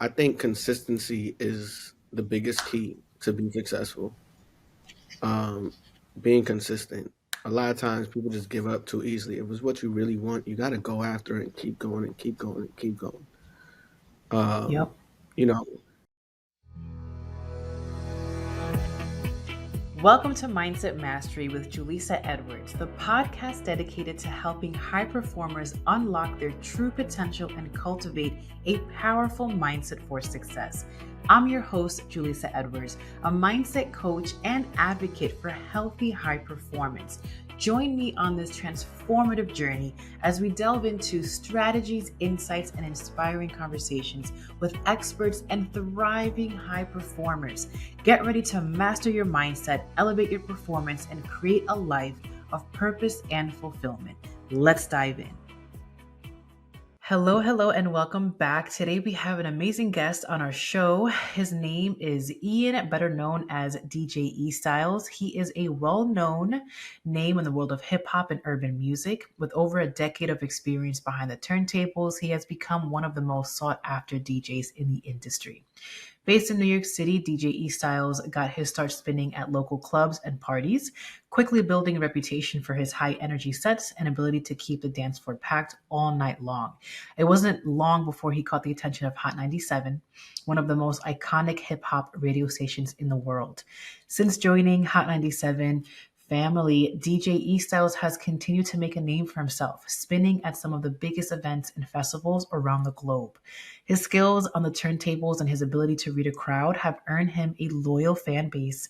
I think consistency is the biggest key to be successful. Um, being consistent. A lot of times people just give up too easily. If it's what you really want, you got to go after it and keep going and keep going and keep going. Yep. Um, you know, Welcome to Mindset Mastery with Julissa Edwards, the podcast dedicated to helping high performers unlock their true potential and cultivate a powerful mindset for success. I'm your host, Julissa Edwards, a mindset coach and advocate for healthy high performance. Join me on this transformative journey as we delve into strategies, insights, and inspiring conversations with experts and thriving high performers. Get ready to master your mindset, elevate your performance, and create a life of purpose and fulfillment. Let's dive in. Hello, and welcome back. Today we have an amazing guest on our show. His name is Ian, better known as DJ E-Stylez. He is a well-known name in the world of hip hop and urban music. With over a decade of experience behind the turntables, he has become one of the most sought-after DJs in the industry. Based in New York City, DJ E-Stylez got his start spinning at local clubs and parties, quickly building a reputation for his high energy sets and ability to keep the dance floor packed all night long. It wasn't long before he caught the attention of Hot 97, one of the most iconic hip hop radio stations in the world. Since joining Hot 97, family, DJ E-Stylez has continued to make a name for himself, spinning at some of the biggest events and festivals around the globe. His skills on the turntables and his ability to read a crowd have earned him a loyal fan base,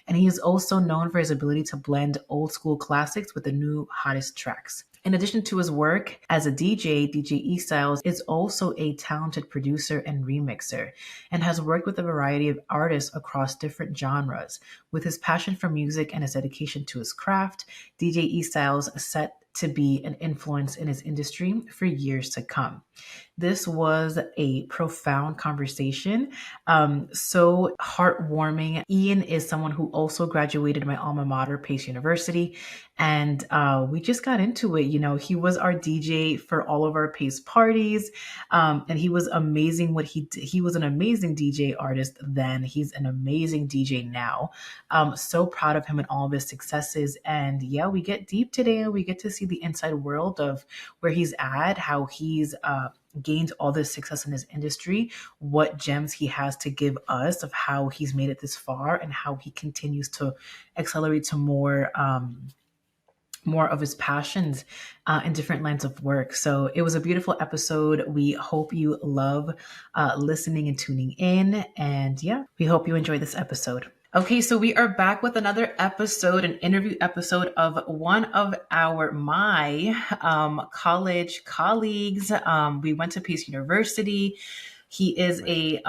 and he is also known for his ability to blend old school classics with the new hottest tracks. In addition to his work as a DJ, DJ E-Stylez is also a talented producer and remixer and has worked with a variety of artists across different genres. With his passion for music and his dedication to his craft, DJ E-Stylez is set to be an influence in his industry for years to come. This was a profound conversation, so heartwarming. Ian is someone who also graduated my alma mater, Pace University, and we just got into it. You know, he was our DJ for all of our Pace parties, and he was amazing. He was an amazing DJ artist then. He's an amazing DJ now. So proud of him and all of his successes. And yeah, we get deep today, and we get to see the inside world of where he's at, how he's gained all this success in his industry, what gems he has to give us of how he's made it this far and how he continues to accelerate to more of his passions in different lines of work. So it was a beautiful episode. We hope you love listening and tuning in. And yeah, we hope you enjoy this episode. Okay, so we are back with another episode, an interview episode of one of my college colleagues. We went to Pace University. He is a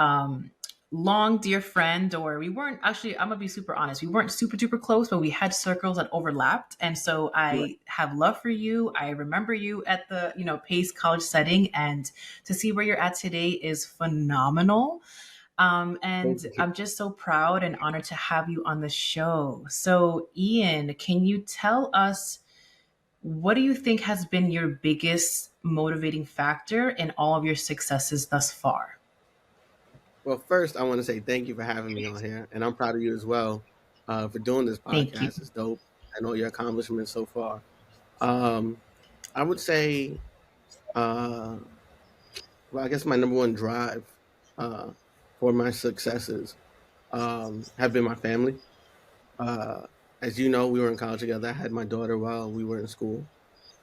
long dear friend, or we weren't actually, I'm gonna be super honest, we weren't super duper close, but we had circles that overlapped. And so I have love for you. I remember you at the, Pace college setting, and to see where you're at today is phenomenal. And thank you. I'm just so proud and honored to have you on the show. So, Ian, can you tell us, what do you think has been your biggest motivating factor in all of your successes thus far? Well, first, I want to say thank you for having me on here, and I'm proud of you as well for doing this Thank you. podcast. It's dope. I know your accomplishments so far. Um, I would say, uh, well, I guess my number one drive uh, for my successes have been my family. Uh, as you know, we were in college together. I had my daughter while we were in school.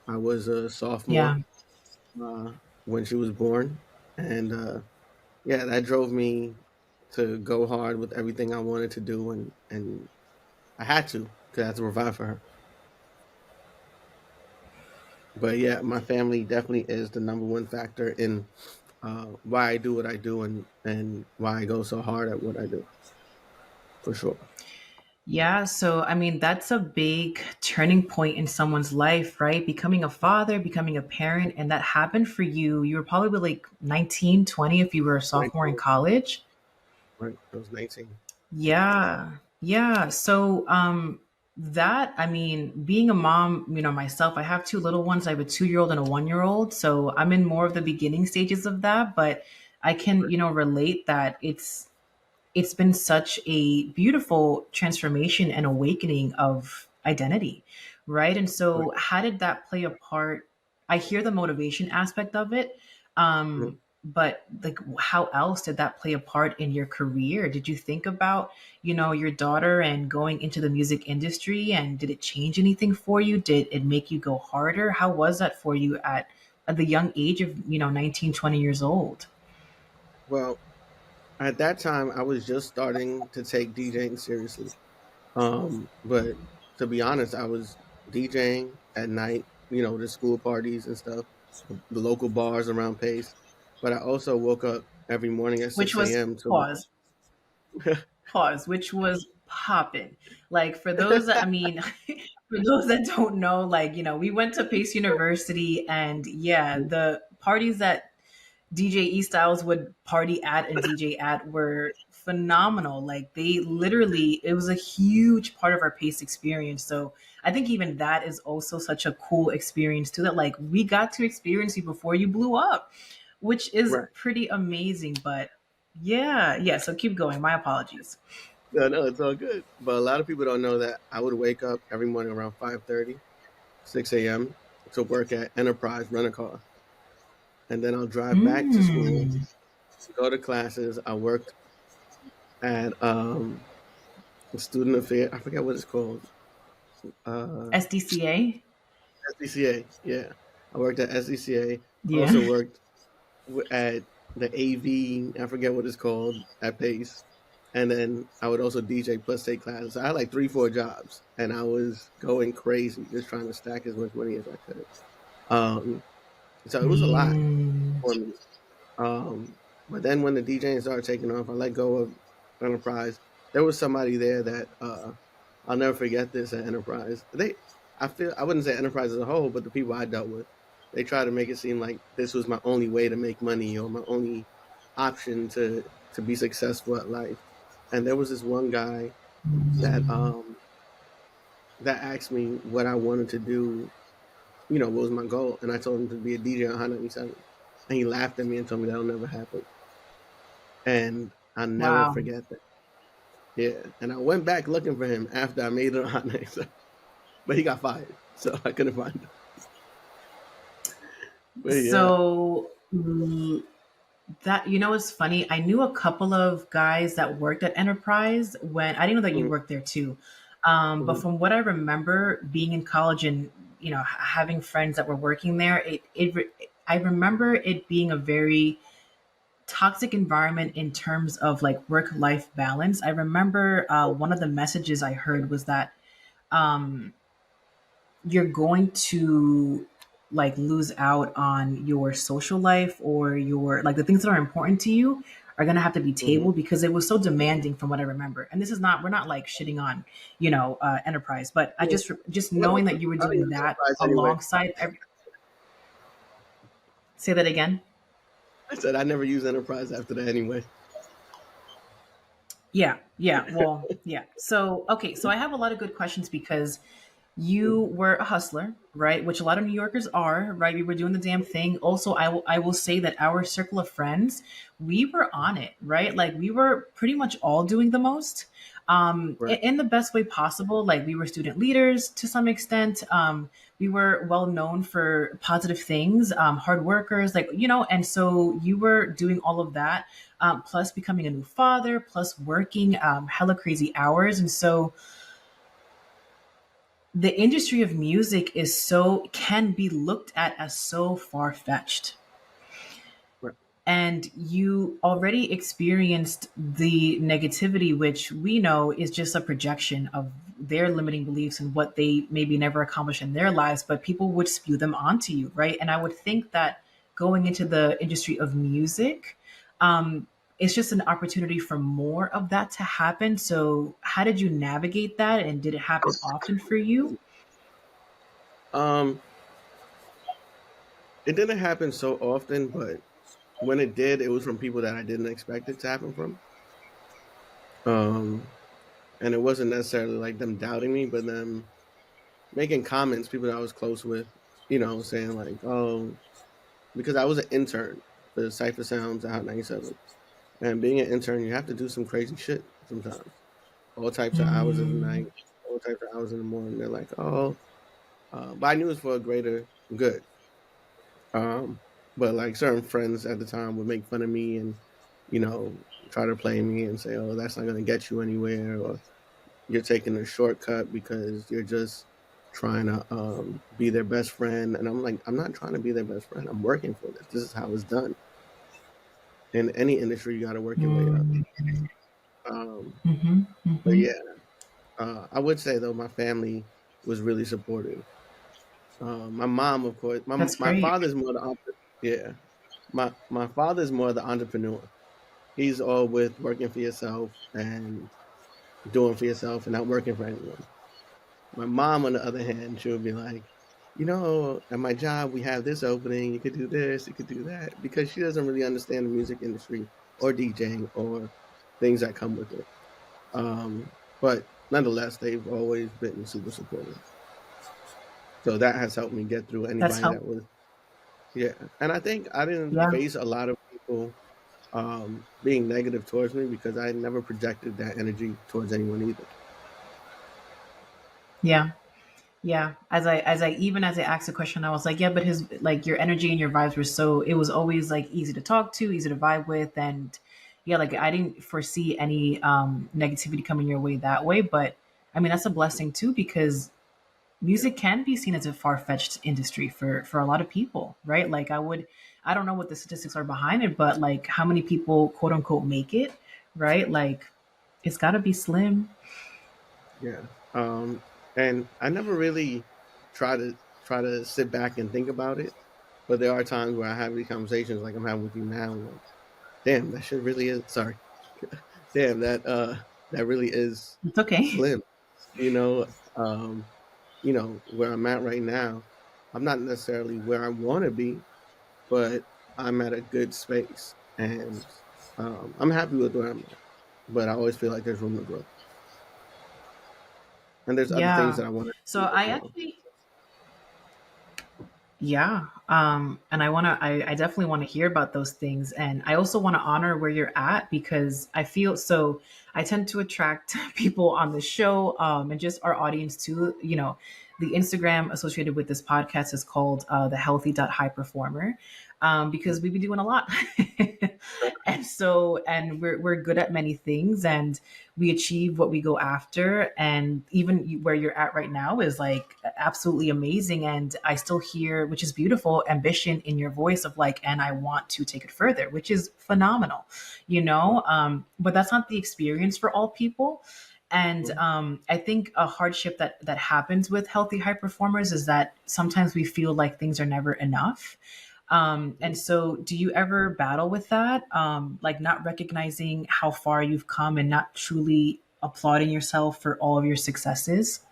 I was a sophomore Yeah. uh, when she was born, and yeah, that drove me to go hard with everything I wanted to do, and I had to because I had to provide for her. But yeah, my family definitely is the number one factor in why I do what I do and why I go so hard at what I do, for sure. Yeah, so I mean, that's a big turning point in someone's life, right? Becoming a father, becoming a parent, and that happened for you. You were probably like 19, 20 if you were a sophomore in 19, college. right? I was 19. Yeah. Yeah. So that, I mean, being a mom, myself, I have two little ones. I have a 2-year-old and a 1-year-old. So I'm in more of the beginning stages of that, but I can, relate that it's been such a beautiful transformation and awakening of identity, right? And Right. so how did that play a part? I hear the motivation aspect of it, Mhm. but like how else did that play a part in your career? Did you think about, your daughter and going into the music industry, and did it change anything for you? Did it make you go harder? How was that for you at the young age of, 19, 20 years old? Well, at that time, I was just starting to take DJing seriously. But to be honest, I was DJing at night, the school parties and stuff, the local bars around Pace. But I also woke up every morning at Which 6 was a.m. to pause. Pause, which was popping. Like for those that, I mean, for those that don't know, like, we went to Pace University, and yeah, the parties that DJ E-Styles would party at and DJ at were phenomenal. Like they literally, it was a huge part of our Pace experience. So I think even that is also such a cool experience too, that like we got to experience you before you blew up, which is right. pretty amazing. But yeah, yeah. So keep going. My apologies. No, no, it's all good. But a lot of people don't know that I would wake up every morning around 5:30, 6 a.m. to work at Enterprise, rent a car. And then I'll drive back to school, Mm. go to classes. I worked at student affair. I forget what it's called. Uh, SDCA. SDCA. Yeah, I worked at SDCA. Yeah. Also worked at the AV. I forget what it's called at Pace. And then I would also DJ plus take classes. So I had like 3, 4 jobs, and I was going crazy just trying to stack as much money as I could. Um, so it was a lot Mm. for me. But then when the DJing started taking off, I let go of Enterprise. There was somebody there that I'll never forget this at Enterprise. I wouldn't say Enterprise as a whole, but the people I dealt with, they tried to make it seem like this was my only way to make money or my only option to be successful at life. And there was this one guy that that asked me what I wanted to do, what was my goal, and I told him to be a DJ on Hot 97, and he laughed at me and told me that'll never happen. And I'll never Wow. forget that. Yeah. And I went back looking for him after I made it on Hot 97, but he got fired, so I couldn't find him. But yeah. So that, it's funny. I knew a couple of guys that worked at Enterprise when I didn't know that you Mhm, worked there too. But mhm, from what I remember being in college and, having friends that were working there, I remember it being a very toxic environment in terms of like work life balance. I remember one of the messages I heard was that um, you're going to like lose out on your social life, or your like the things that are important to you are going to have to be mhm. tabled, because it was so demanding from what I remember. And this is not, we're not like shitting on, Enterprise, but I Yeah. just Well, knowing that you were I don't doing use that Enterprise anyway. alongside say that again. I said I never use Enterprise after that anyway. Yeah, yeah. Well, yeah. So, okay. So I have a lot of good questions because you Mhm, were a hustler, right? Which a lot of New Yorkers are, right? We were doing the damn thing. Also, I will say that our circle of friends, we were on it, right? Like we were pretty much all doing the most, right. in the best way possible. Like we were student leaders to some extent. We were well known for positive things, hard workers, like, and so you were doing all of that, plus becoming a new father, plus working hella crazy hours. And so the industry of music can be looked at as so far fetched. Right. And you already experienced the negativity, which we know is just a projection of their limiting beliefs and what they maybe never accomplish in their lives, but people would spew them onto you, right? And I would think that going into the industry of music, it's just an opportunity for more of that to happen. So, how did you navigate that? And did it happen often for you? Um, it didn't happen so often, but when it did, it was from people that I didn't expect it to happen from. Um, and it wasn't necessarily like them doubting me, but them making comments, people that I was close with, saying like, "Oh," because I was an intern for Cypher Sounds at Hot 97. And being an intern, you have to do some crazy shit sometimes. All types of hours of the Mm, night, all types of hours in the morning. They're like, oh, but I knew it was for a greater good. Um, but like certain friends at the time would make fun of me and, you know, try to play me and say, oh, that's not going to get you anywhere, or you're taking a shortcut because you're just trying to be their best friend. And I'm like, I'm not trying to be their best friend. I'm working for this. This is how it's done. In any industry, you got to work your way up. mm, mhm, But mhm. yeah, I would say though, my family was really supportive. My mom, of course, That's my great. father's more yeah, my father's more the entrepreneur. He's all with working for yourself and doing for yourself and not working for anyone. My mom, on the other hand, she would be like, you know, at my job we have this opening. You could do this, you could do that, because she doesn't really understand the music industry or DJing or things that come with it. But nonetheless, they've always been super supportive. So that has helped me get through That's anybody help. that was, yeah. And I think I didn't Yeah, face a lot of people being negative towards me because I never projected that energy towards anyone either. yeah. Yeah, as I asked the question, I was like, yeah, but his like your energy and your vibes were so it was always like easy to talk to, easy to vibe with, and yeah, like I didn't foresee any negativity coming your way that way. But I mean, that's a blessing too because Yeah, music can be seen as a far fetched industry for a lot of people, right? Like I don't know what the statistics are behind it, but like how many people quote unquote make it, right? Like it's got to be slim. yeah. And I never really try to try to sit back and think about it, but there are times where I have these conversations like I'm having with you now, and like, damn, that shit really is. Sorry, damn that really is It's okay. slim. You know, um, where I'm at right now, I'm not necessarily where I want to be, but I'm at a good space, and I'm happy with where I'm at. But I always feel like there's room to grow, and there's other things Yeah. that I want to So do as I well. actually Yeah. And I definitely want to hear about those things. And I also want to honor where you're at because I feel so I tend to attract people on the show, and just our audience too. You know, the Instagram associated with this podcast is called the Healthy High Performer, because we be doing a lot. And so, and we're good at many things and we achieve what we go after. And even where you're at right now is like absolutely amazing. And I still hear, which is beautiful, ambition in your voice of like, and I want to take it further, which is phenomenal, you know? But that's not the experience for all people. And Mhm. I think a hardship that happens with healthy high performers is that sometimes we feel like things are never enough. And so, do you ever battle with that? Like not recognizing how far you've come and not truly applauding yourself for all of your successes?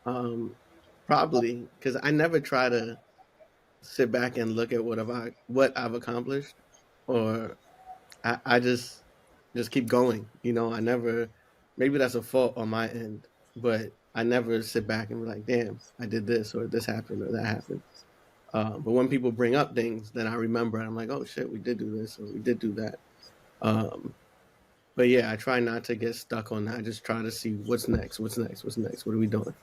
Um, Probably because I never try to sit back and look at what I've accomplished, or I just keep going. I never. Maybe that's a fault on my end, but I never sit back and be like, "Damn, I did this or this happened or that happened." But when people bring up things, then I remember and I'm like, "Oh shit, we did do this or we did do that." Um, but yeah, I try not to get stuck on that. I just try to see what's next, what's next, what's next. What are we doing?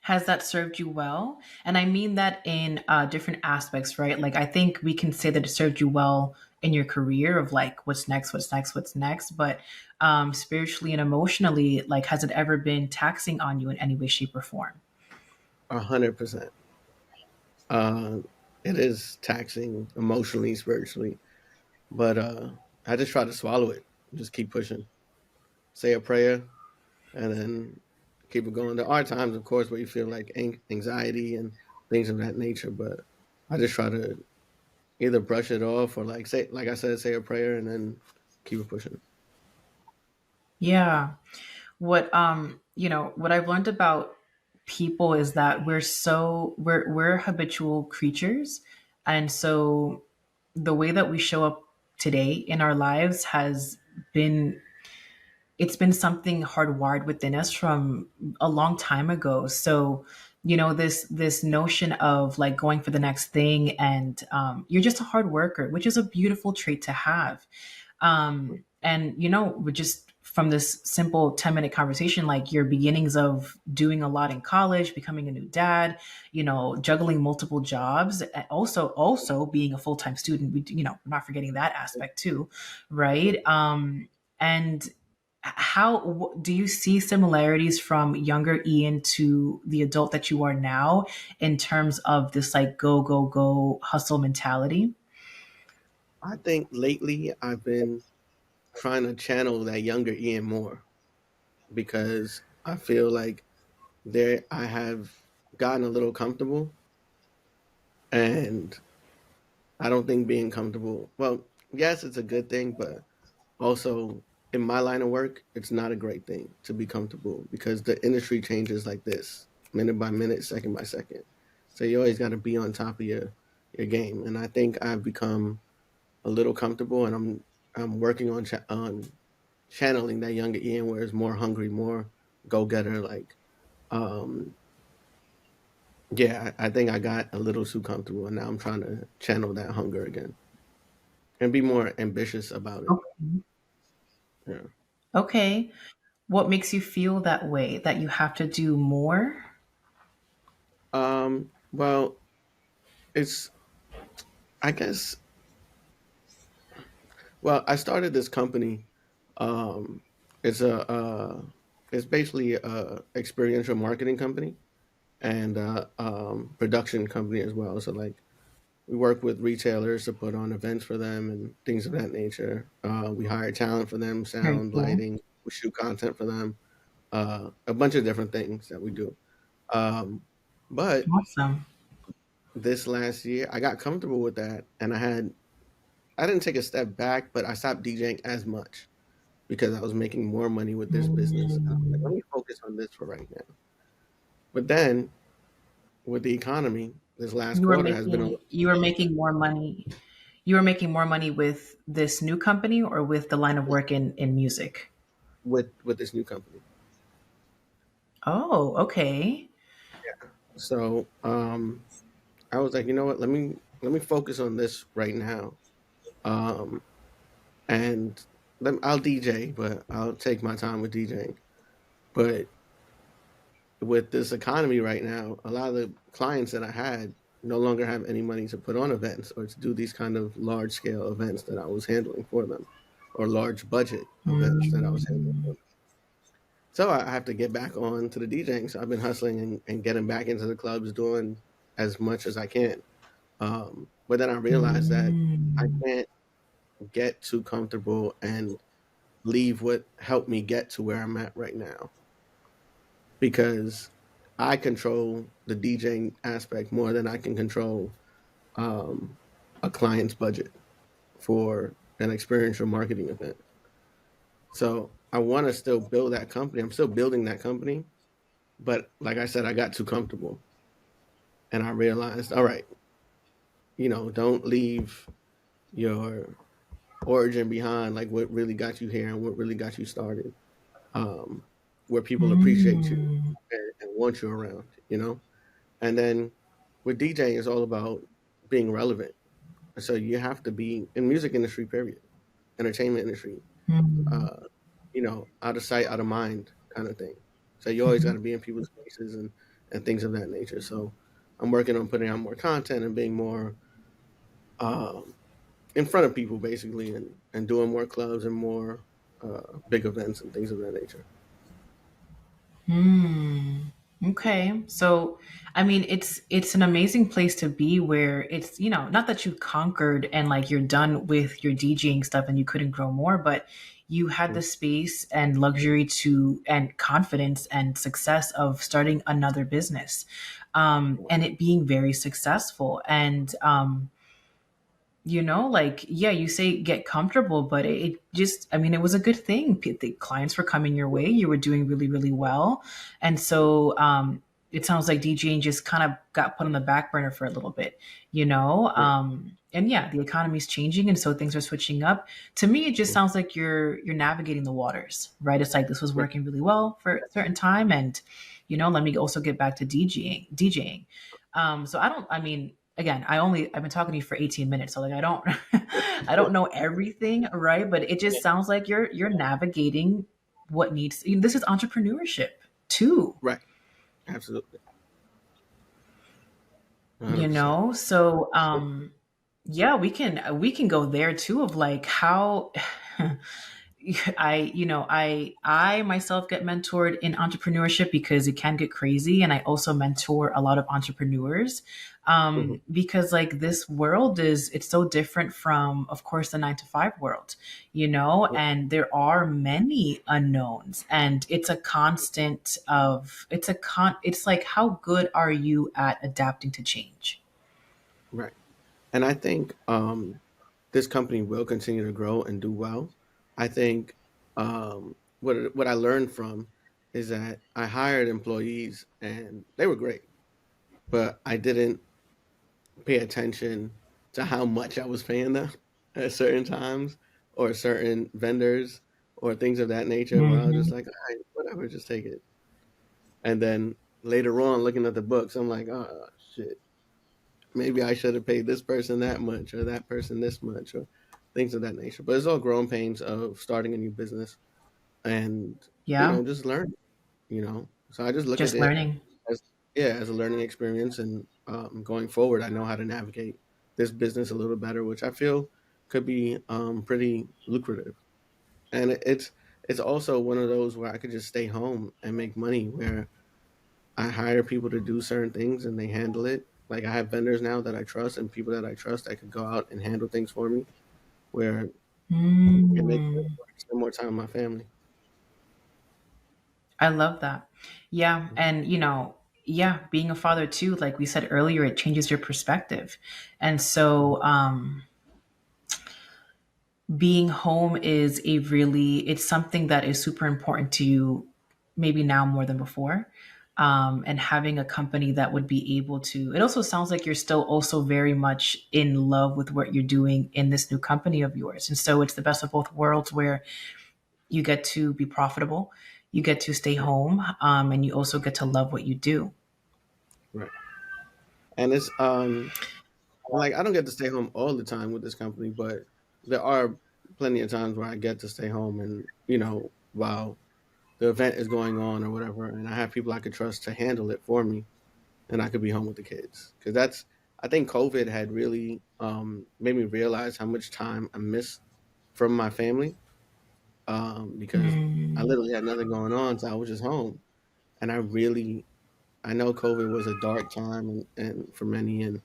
Has that served you well? And I mean that in different aspects, right? Like, I think we can say that it served you well in your career of like, what's next, what's next, what's next. But spiritually and emotionally, like, has it ever been taxing on you in any way, shape, or form? 100%. Uh, it is taxing emotionally, spiritually, but I just try to swallow it. Just keep pushing. Say a prayer, and then keep it going. There are times, of course, where you feel like anxiety and things of that nature, but I just try to either brush it off or like I said, say a prayer and then keep it pushing. Yeah. What I've learned about people is that we're habitual creatures. And so the way that we show up today in our lives has been it's been something hardwired within us from a long time ago. So this notion of like going for the next thing, and you're just a hard worker, which is a beautiful trait to have. And we're just from this simple 10-minute conversation, like your beginnings of doing a lot in college, becoming a new dad, juggling multiple jobs, and also being a full-time student. We're not forgetting that aspect too, right? And how do you see similarities from younger Ian to the adult that you are now in terms of this like go go go hustle mentality? I think lately I've been trying to channel that younger Ian more because I feel like there I have gotten a little comfortable, and I don't think being comfortable, well, yes, it's a good thing, but also in my line of work, it's not a great thing to be comfortable because the industry changes like this, minute by minute, second by second. So you always got to be on top of your game, and I think I've become a little comfortable, and I'm working on on channeling that younger Ian where it's more hungry, more go getter. Like, um, yeah, I think I got a little too comfortable, and now I'm trying to channel that hunger again and be more ambitious about it. Okay. Yeah. Okay. What makes you feel that way? That you have to do more? Well, it's I guess. Well, I started this company. Um, it's it's basically a experiential marketing company and production company as well. So like we work with retailers to put on events for them and things of that nature. We hire talent for them, Very sound, cool. lighting. We shoot content for them. A bunch of different things that we do. Um, but Awesome. this last year, I got comfortable with that, and I didn't take a step back, but I stopped DJing as much because I was making more money with this business. And I was like, let Mm. me focus on this for right now. But then with the economy, this last You were quarter has been a making you were making more money. You were making more money with this new company or with the line of work in music? with this new company. Oh, okay. So I was like, you know what? Let me focus on this right now. Um, and I'll DJ, but I'll take my time with DJing. But with this economy right now, a lot of the clients that I had no longer have any money to put on events or to do these kind of large scale events that I was handling for them, or large budget events that I was handling for Mm. them. So I have to get back on to the DJing. So I've been hustling and getting back into the clubs, doing as much as I can. But then I realized that I Mm. can't get too comfortable and leave what helped me get to where I'm at right now because I control the DJing aspect more than I can control um, a client's budget for an experiential marketing event. So I want to still build that company. I'm still building that company, but like I said, I got too comfortable, and I realized, all right, don't leave your origin behind, like what really got you here and what really got you started, um, where people appreciate you Mm. and want you around, And then with DJing, it's all about being relevant. So you have to be in music industry, period, entertainment industry, Mm. uh, out of sight, out of mind kind of thing. So you always got Mhm. to be in people's faces and things of that nature. So I'm working on putting out more content and being more um, in front of people, basically, and doing more clubs and more big events and things of that nature. Hmm. Okay. So, I mean, it's an amazing place to be where it's, not that you conquered and like you're done with your DJing stuff and you couldn't grow more, but you had the Mhm. space and luxury to and confidence and success of starting another business. And it being very successful. And like, yeah, you say get comfortable, but it just, I mean, it was a good thing. The clients were coming your way, you were doing really really well. And so it sounds like DJing just kind of got put on the back burner for a little bit, you know Yeah. um and yeah, the economy's changing, and so things are switching up. To me, it just sounds like you're navigating the waters, right? It's like this was Right. working really well for a certain time, and let me also get back to DJing. So I mean, again, I've been talking to you for 18 minutes, so like I don't I don't know everything, right? But it just sounds like you're navigating what needs. This is entrepreneurship too, Right. Absolutely. 100%. so yeah, we can go there too of like how I myself get mentored in entrepreneurship because it can get crazy, and I also mentor a lot of entrepreneurs, Hmm. because like this world it's so different from, of course, the 9 to 5 world, and there are many unknowns, and it's like, how good are you at adapting to change? Right. And I think this company will continue to grow and do well. I think what I learned from is that I hired employees and they were great, but I didn't pay attention to how much I was paying them at certain times, or certain vendors or things of that nature, where I was just Hmm. like, all right, whatever, just take it. And then later on, looking at the books, I'm like, oh shit, maybe I should have paid this person that much or that person this much, or things of that nature. But it's all growing pains of starting a new business and, Yeah, just learn, you know. So I just look at just it learning. as, yeah, as a learning experience. And going forward, I know how to navigate this business a little better, which I feel could be pretty lucrative. And it's also one of those where I could just stay home and make money, where I hire people to do certain things and they handle it. Like, I have vendors now that I trust and people that I trust that could go out and handle things for me, where it makes sense Mm, where I can spend more time with my family. I love that. Yeah. Mhm. And, yeah, being a father too, like we said earlier, it changes your perspective. And Mhm. so, being home it's something that is super important to you, maybe now more than before. And having a company that would be able to, it also sounds like you're still also very much in love with what you're doing in this new company of yours. And so it's the best of both worlds where you get to be profitable, you get to stay Right. home, and you also get to love what you do. Right. And it's like, I don't get to stay home all the time with this company, but there are plenty of times where I get to stay home and, while the event is going on or whatever, and I have people I could trust to handle it for me, and I could be home with the kids. Because I think COVID had really made me realize how much time I miss from my family, because I Mm, literally had nothing going on, so I was just home. And I know COVID was a dark time, and for many, and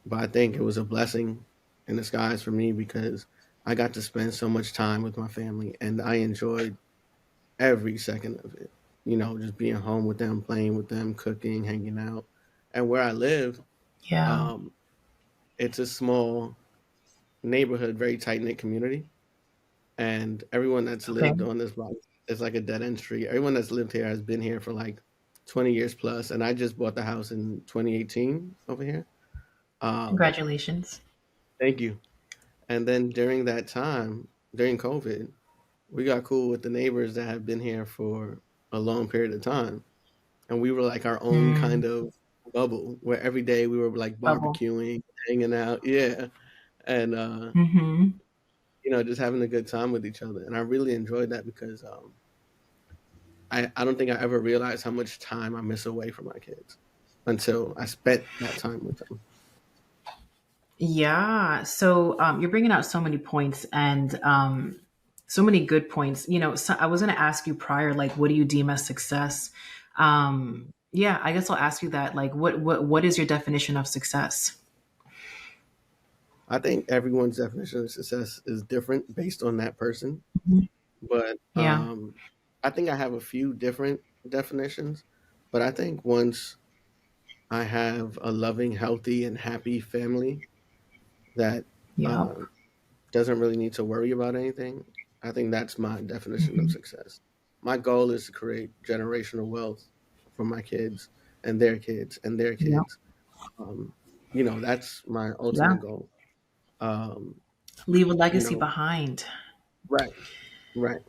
but I think it was a blessing in disguise for me, because I got to spend so much time with my family, and I enjoyed every second of it. Just being home with them, playing with them, cooking, hanging out. And where I live, yeah. um, it's a small neighborhood, very tight knit community, and everyone that's Okay. lived on this block, it's like a dead end street. Everyone that's lived here has been here for like 20 years plus, and I just bought the house in 2018 over here. Um, Congratulations. Thank you. And then during that time, during COVID, we got cool with the neighbors that have been here for a long period of time, and we were like our own Mm, kind of bubble, where every day we were like bubble. barbecuing, hanging out, yeah, and Hmm. just having a good time with each other. And I really enjoyed that, because I don't think I ever realized how much time I miss away from my kids until I spent that time with them. Yeah. So you're bringing out so many points, and so many good points. So I was going to ask you prior, like, what do you deem as success? Yeah, I guess I'll ask you that. Like, what is your definition of success? I think everyone's definition of success is different based on that person, Mhm. but Yeah. I think I have a few different definitions. But I think once I have a loving, healthy, and happy family that Yep. uh, doesn't really need to worry about anything, I think that's my definition of Hmm. success. My goal is to create generational wealth for my kids and their kids and their Yep. kids. Um, That's my Yeah. ultimate goal. Um, Leave a you legacy know, behind. right, right.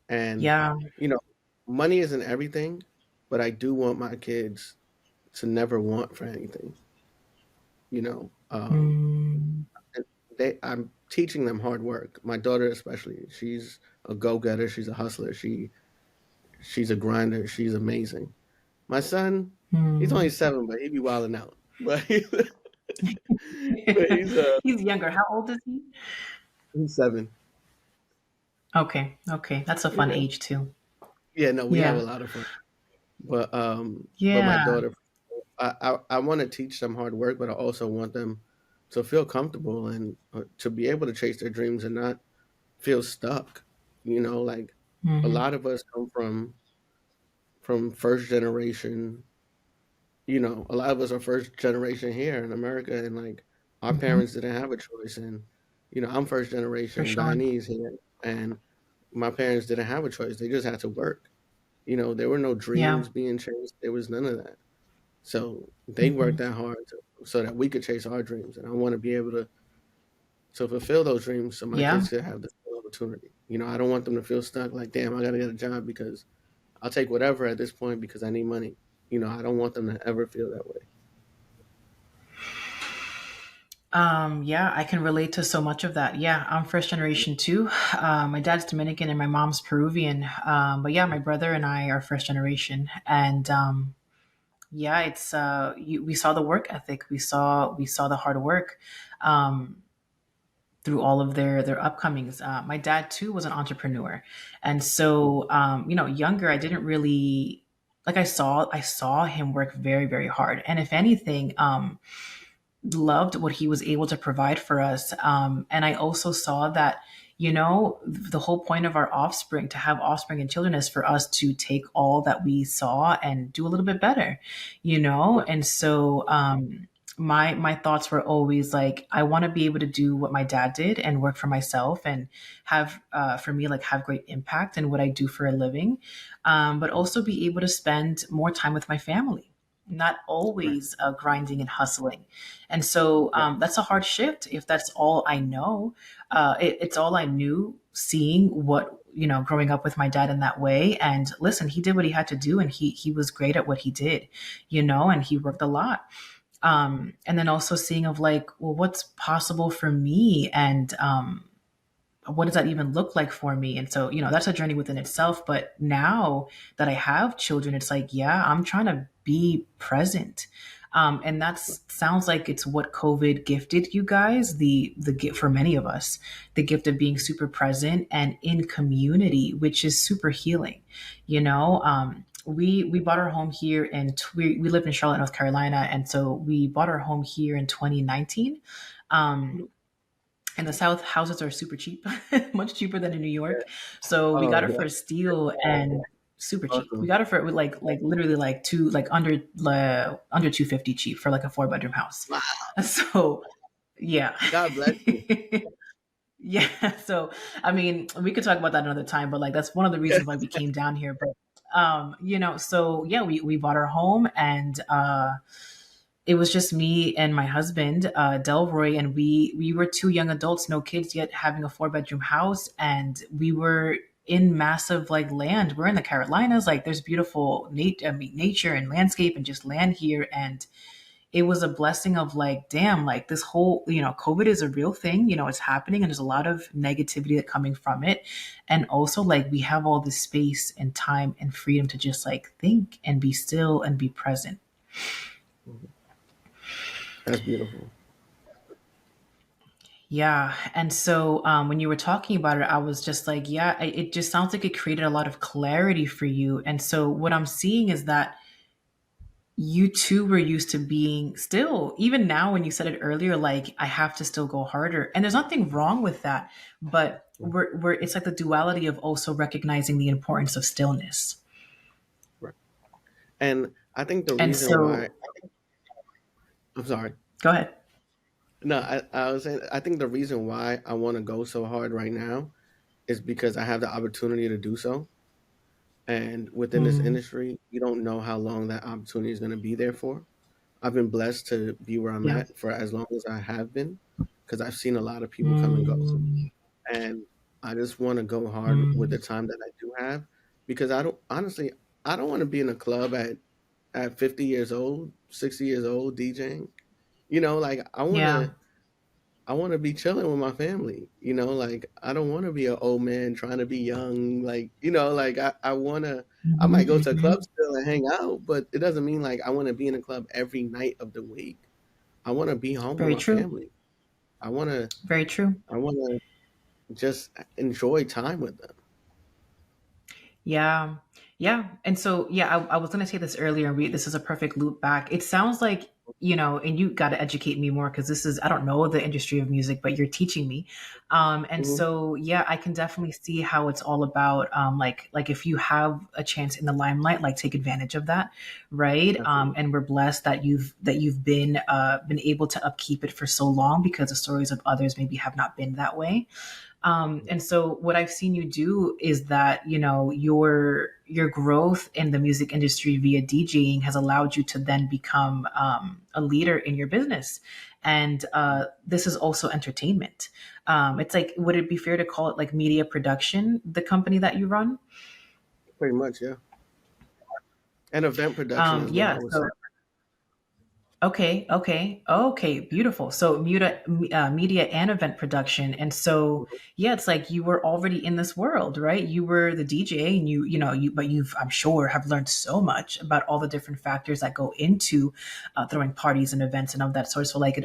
And Yeah. you know, money isn't everything, but I do want my kids to never want for anything. You know, Mm, and I'm teaching them hard work. My daughter, especially, she's a go getter. She's a hustler. She's a grinder. She's amazing. My son, he's only mm. 7, but he be wilding out. But but He's younger. How old is he? he's 7. Okay. Okay. That's a fun Yeah, age too. yeah. No, we have a Yeah. lot of fun. But my Yeah. daughter, I want to teach them hard work, but I also want them to feel comfortable and to be able to chase their dreams and not feel stuck. Like a Hmm. lot of us come from first generation. A lot of us are first generation here in America, and like our Hmm. parents didn't have a choice. And I'm first For generation sure. Guyanese here, and my parents didn't have a choice. They just had to work. There were no Yeah. dreams being chased. There was none of that. So they worked Hmm. that hard so that we could chase our dreams, and I want to be able to fulfill those dreams so my Yeah. kids could have the full opportunity. I don't want them to feel stuck. Like, damn, I got to get a job because I'll take whatever at this point because I need money. I don't want them to ever feel that way. Yeah, I can relate to so much of that. Yeah, I'm first generation too. My dad's Dominican and my mom's Peruvian. But yeah, my brother and I are first generation, and yeah, it's we saw the work ethic. We saw the hard work. Um, through all of their upcomings. My dad too was an entrepreneur, and so younger, I didn't really like. I saw him work very very hard, and if anything, loved what he was able to provide for us. And I also saw that, the whole point of our offspring, to have offspring and children, is for us to take all that we saw and do a little bit better, Right, And so, my thoughts were always like, I want to be able to do what my dad did and work for myself and have, for me, like have great impact in what I do for a living, but also be able to spend more time with my family, not right, always grinding and hustling. And so right, that's a hard shift if that's all I know. It's all I knew, seeing what, growing up with my dad in that way. And listen, he did what he had to do, and he was great at what he did, and he worked a lot. And then also seeing of like, well, what's possible for me, and what does that even look like for me? And so, that's a journey within itself. But now that I have children, it's like, yeah, I'm trying to be present. And that sounds like it's what COVID gifted you guys, the gift for many of us, the gift of being super present and in community, which is super healing. We bought our home here, and we lived in Charlotte, North Carolina, and so we bought our home here in 2019. Um, mhm, and the South houses are super cheap, much cheaper than in New yeah. York. So we Oh, got it yeah, for steel and super cheap. We awesome. got it for like literally like two like under 250 cheap for like a 4 bedroom house. Wow, So yeah. God bless you. Yeah. So I mean, we could talk about that another time, but like that's one of the reasons why we came down here. But so yeah, we bought our home, and it was just me and my husband, Delroy, and we were two young adults, no kids yet, having a 4 bedroom house, and we were in massive like land. We're in the Carolinas, like there's beautiful nature and landscape and just land here, and it was a blessing of like, damn, like this whole, COVID is a real thing, it's happening, and there's a lot of negativity that coming from it, and also like we have all this space and time and freedom to just like think and be still and be present. Mhm. That's beautiful. Yeah. And so when you were talking about it, I was just like, yeah, it just sounds like it created a lot of clarity for you. And so what I'm seeing is that you too were used to being still, even now when you said it earlier, like, I have to still go harder. And there's nothing wrong with that. But Right, it's like the duality of also recognizing the importance of stillness. right. And I think the And reason why so I'm sorry. go ahead. No, I was saying I think the reason why I want to go so hard right now is because I have the opportunity to do so. And within this Mm, industry, you don't know how long that opportunity is going to be there for. I've been blessed to be where I'm Yeah. at for as long as I have been, because I've seen a lot of people come and go, Mm, and I just want to go hard with mm, the time that I do have, because I don't honestly I don't want to be in a club at 50 years old, 60 years old DJing. Like yeah. I want to be chilling with my family. Like I don't want to be an old man trying to be young. Like like I want to. I Hmm. might go to a Hmm. club still and hang out, but it doesn't mean like I want to be in a club every night of the week. I want to be home with Very my true. family. I want to. Very true. I want to just enjoy time with them. Yeah. Yeah. And so, yeah, I was going to say this earlier, and this is a perfect loop back. It sounds like, and you got to educate me more because this is, I don't know the industry of music, but you're teaching me. And Hmm. so, yeah, I can definitely see how it's all about, like if you have a chance in the limelight, like take advantage of that. Right. Definitely. And we're blessed that you've been able to upkeep it for so long because the stories of others maybe have not been that way. And so what I've seen you do is that, your growth in the music industry via DJing has allowed you to then become a leader in your business. And this is also entertainment. It's like, would it be fair to call it like media production, the company that you run? Pretty much, yeah. And event production as well, Yeah. I would say. So okay, okay, okay, beautiful. So media and event production, and so Mhm. yeah, it's like you were already in this world, right? You were the DJ, and but you've, I'm sure, have learned so much about all the different factors that go into throwing parties and events and of that sort. So like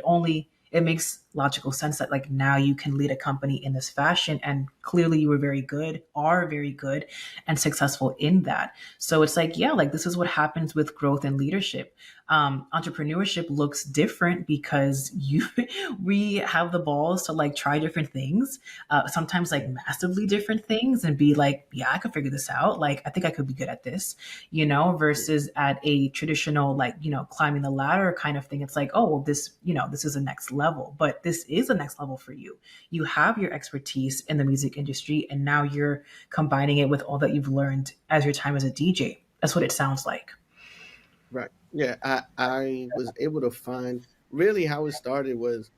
it makes logical sense that like now you can lead a company in this fashion, and clearly you are very good and successful in that. So it's like, yeah, like this is what happens with growth and leadership. Entrepreneurship looks different because we have the balls to like try different things, sometimes like massively different things, and be like, yeah, I could figure this out, like I think I could be good at this, versus at a traditional, like, climbing the ladder kind of thing. It's like, oh well, this is a next level, but this is a next level for you. You have your expertise in the music industry, and now you're combining it with all that you've learned as your time as a DJ. That's what it sounds like. Right. Yeah, I was able to find really how it started was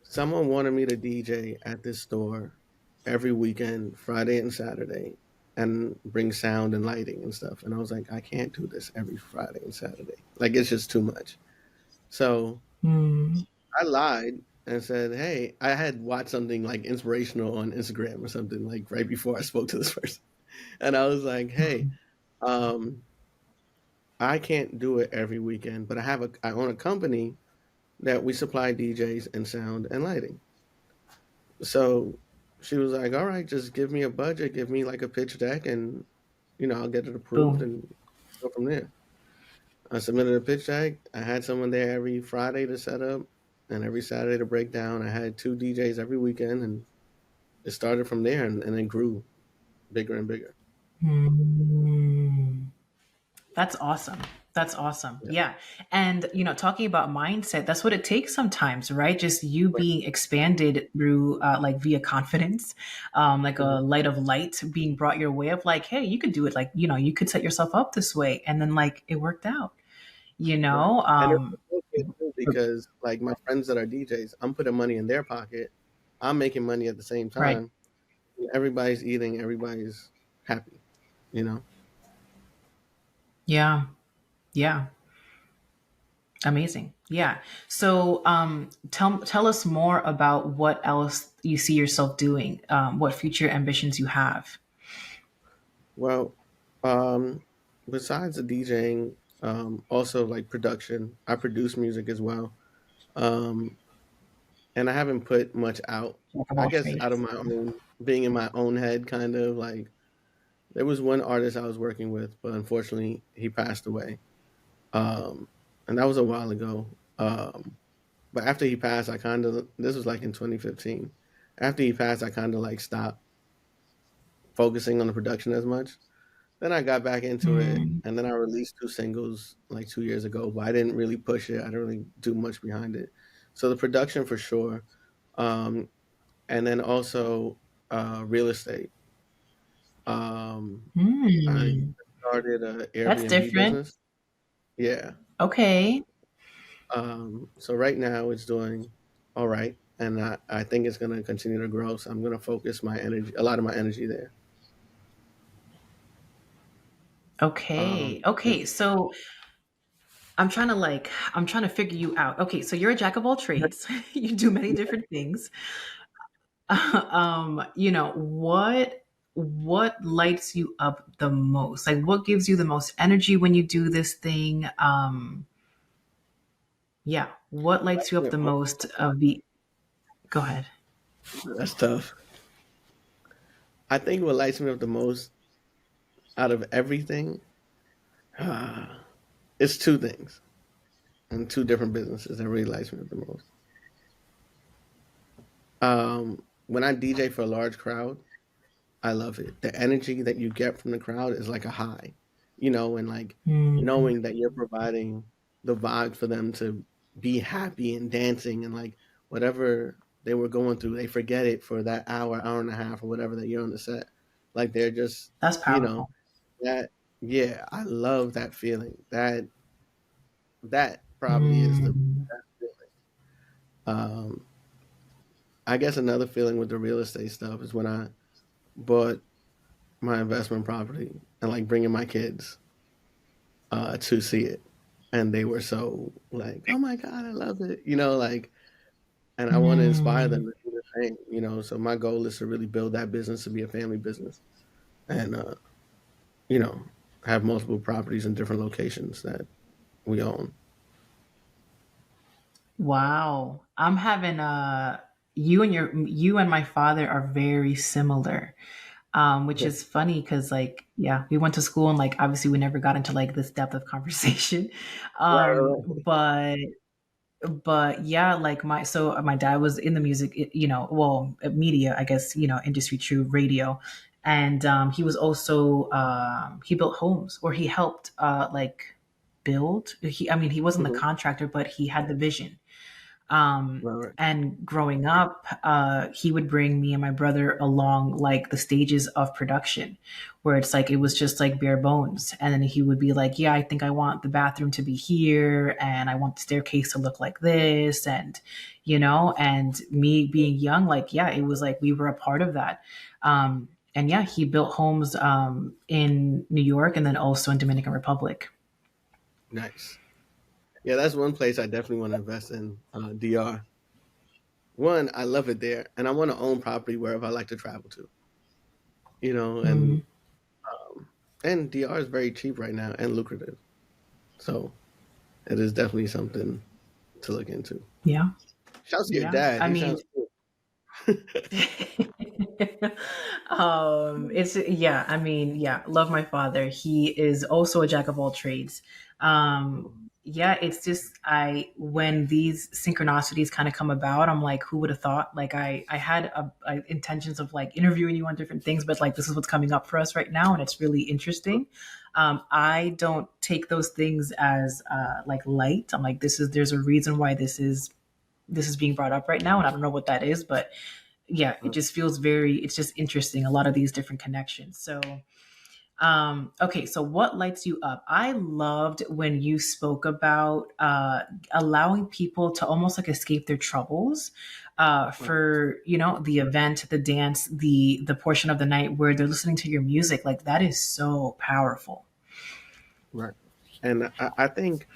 someone wanted me to DJ at this store every weekend, Friday and Saturday, and bring sound and lighting and stuff. And I was like, I can't do this every Friday and Saturday. Like it's just too much. So Mm, I lied and said, hey, I had watched something like inspirational on Instagram or something like right before I spoke to this person. And I was like, hey, um, I can't do it every weekend, but I own a company that we supply DJs and sound and lighting. So she was like, all right, just give me a budget, give me like a pitch deck, and I'll get it approved boom. and go from there. I submitted a pitch deck. I had someone there every Friday to set up and every Saturday to break down. I had two DJs every weekend, and it started from there, and then grew bigger and bigger. Mm. That's awesome. That's awesome. Yeah. Yeah. And, talking about mindset, that's what it takes sometimes, right? Just you Right. being expanded through, like via confidence, like Mhm. a light of light being brought your way of like, hey, you could do it. Like, you could set yourself up this way. And then like it worked out, you Right. know? And it's okay too because like my friends that are DJs, I'm putting money in their pocket. I'm making money at the same Right. time. Everybody's eating, everybody's happy, you know? Yeah. Yeah. Amazing. Yeah. So, tell us more about what else you see yourself doing, what future ambitions you have. Well, um, besides the DJing, also like production, I produce music as well. Um, and I haven't put much out. Jack of I all guess out of trades. my own, being in my own head, kind of like there was one artist I was working with, but unfortunately he passed away. Um, and that was a while ago. But after he passed, I kind of, this was like in 2015. After he passed, I kind of like stopped focusing on the production as much. Then I got back into it, Mm, and then I released two singles like 2 years ago, but I didn't really push it. I didn't really do much behind it. So the production for sure, um, and then also real estate. I mm. started a That's Airbnb different. business. Yeah, Okay. So right now it's doing all right, and I think it's going to continue to grow. So I'm going to focus my energy, a lot of my energy there. Okay. And Okay. So I'm trying to figure you out. Okay, so you're a jack of all trades. You do many different things. What lights you up the most? Like what gives you the most energy when you do this thing? Yeah, what lights you up the most of the Go ahead. that's tough. I think what lights me up the most out of everything is two things and two different businesses that really lights me up the most. When I DJ for a large crowd, I love it. The energy that you get from the crowd is like a high, and like Mm, knowing that you're providing the vibe for them to be happy and dancing and like whatever they were going through, they forget it for that hour, hour and a half, or whatever that you're on the set. Like they're just, that's you know, powerful. that, yeah, I love that feeling. That probably is the Mm, best feeling. Um, I guess another feeling with the real estate stuff is when I bought my investment property and like bringing my kids to see it, and they were so like, "Oh my god, I love it!" Like, and I want to inspire them mm. to do the same. So my goal is to really build that business to be a family business, and you know, have multiple properties in different locations that we own. Wow. I'm having you and my father are very similar. Which Yeah. is funny because like yeah, we went to school and like obviously we never got into like this depth of conversation. Right, Um, right, right. but but yeah, like my dad was in the music, well, media, I guess, industry, true radio. And he was also he built homes, or he helped like build. I mean, he wasn't the Mhm. contractor, but he had the vision. Right, right. And growing up, he would bring me and my brother along like the stages of production, where it's like it was just like bare bones. And then he would be like, "Yeah, I think I want the bathroom to be here, and I want the staircase to look like this," and me being young, like yeah, it was like we were a part of that. And yeah, he built homes in New York and then also in Dominican Republic. Nice. Yeah, that's one place I definitely want to invest in. DR. One, I love it there, and I want to own property wherever I like to travel to. You know, and Mm, um, and DR is very cheap right now and lucrative. So it is definitely something to look into. yeah, Shouts to your yeah. dad. I He mean, sounds cool. it's yeah, I mean, yeah, love my father. He is also a jack of all trades. Yeah, it's just when these synchronicities kind of come about, I'm like, who would have thought? Like I had intentions of like interviewing you on different things, but like this is what's coming up for us right now, and it's really interesting. I don't take those things as like light. I'm like, there's a reason why this is being brought up right now, and I don't know what that is, but yeah, it just feels it's just interesting, a lot of these different connections. So okay, so what lights you up? I loved when you spoke about allowing people to almost like escape their troubles Right, for the event, the dance, the portion of the night where they're listening to your music. Like that is so powerful. right. And I think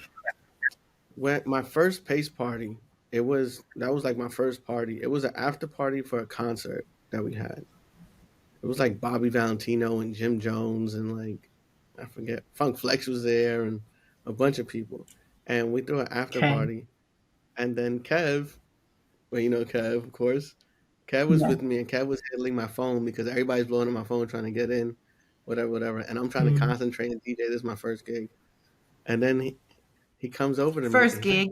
when my first pace party, that was like my first party. It was an after party for a concert that we had. It was like Bobby Valentino and Jim Jones and like I forget Funk Flex was there and a bunch of people. And we threw an after Okay. party. And then Kev, well, Kev, of course. Kev was Yeah. with me and Kev was handling my phone because everybody's blowing on my phone trying to get in, whatever, whatever. And I'm trying to Mm. concentrate and DJ. This is my first gig. And then he comes over to me and First he's like, gig,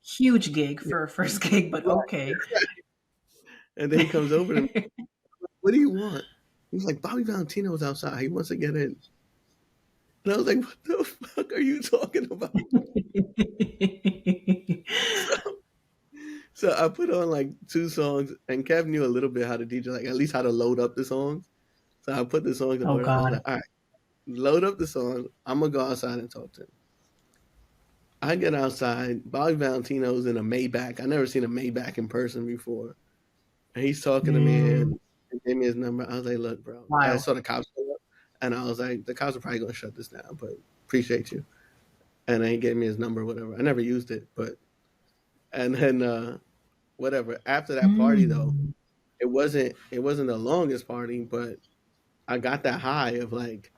huge gig for a first gig, but okay. and then he comes over to me, what do you want? He's like, Bobby Valentino's outside. He wants to get in. And I was like, what the fuck are you talking about? So, so I put on like two songs, and Kev knew a little bit how to DJ, like at least how to load up the songs. So I put the songs in Oh order. I was God. like, all right, load up the song. I'm gonna go outside and talk to him. I get outside. Bobby Valentino's in a Maybach. I never seen a Maybach in person before. And he's talking to me Mm, and he gave me his number. I was like, look, bro. I wild. saw the cops pull up and I was like, the cops are probably gonna shut this down, but appreciate you. And then he gave me his number, whatever. I never used it, but and then whatever. After that party though, Mm, it wasn't the longest party, but I got that high of like,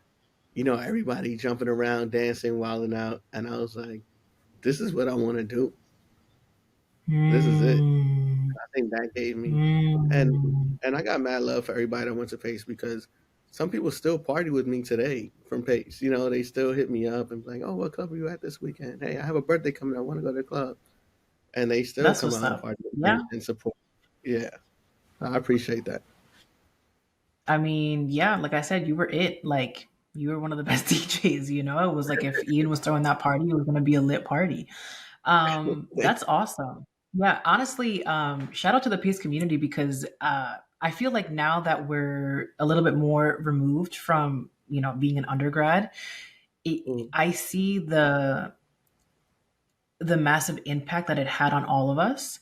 everybody jumping around, dancing, wilding out, and I was like, this is what I want to do. This is it. mm, I think that gave me, and mm. and I got mad love for everybody that went to Pace because some people still party with me today from Pace. They still hit me up and be like, "Oh, what club are you at this weekend? Hey, I have a birthday coming. I want to go to the club," and they still That's come what's out and up. party with me Yeah. and support. Yeah, I appreciate that. I mean, yeah, like I said, you were it. Like you were one of the best DJs, you know? It was like if Ian was throwing that party, it was gonna be a lit party. That's awesome. Yeah, honestly, shout out to the peace community because I feel like now that we're a little bit more removed from, being an undergrad, Mm, I see the massive impact that it had on all of us.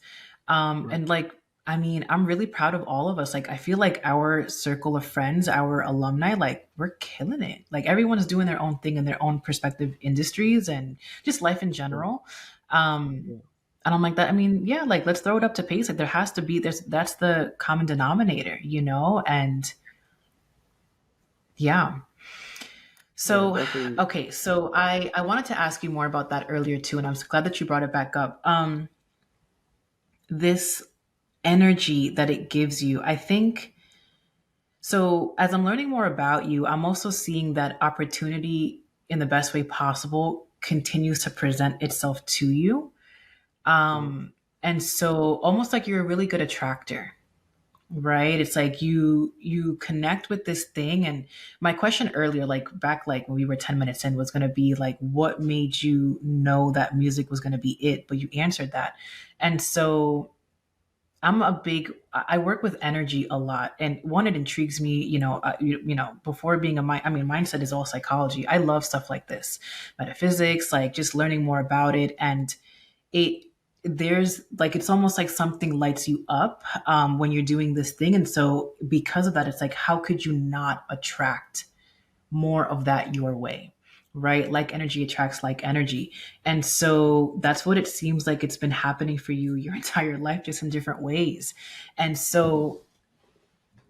right. And like, I mean, I'm really proud of all of us. Like, I feel like our circle of friends, our alumni, like, we're killing it. Like, everyone's doing their own thing in their own perspective industries and just life in Right. general. Um, Yeah. and I'm like that. I mean, yeah, like let's throw it up to pace. Like there has to be that's the common denominator, And yeah. Yeah. So Definitely. okay, so I wanted to ask you more about that earlier too, and I'm so glad that you brought it back up. This energy that it gives you. I think so. As I'm learning more about you, I'm also seeing that opportunity in the best way possible continues to present itself to you. Mhm. And so almost like you're a really good attractor, right? It's like you connect with this thing. And my question earlier, like back like when we were 10 minutes in, was going to be like, what made you know that music was going to be it? But you answered that. And so I work with energy a lot. And one, it intrigues me, before being mindset is all psychology. I love stuff like this, metaphysics, like just learning more about it. And it, there's like, it's almost like something lights you up when you're doing this thing. And so because of that, it's like, how could you not attract more of that your way, right? Like energy attracts like energy. And so that's what it seems like it's been happening for you your entire life, just in different ways. And so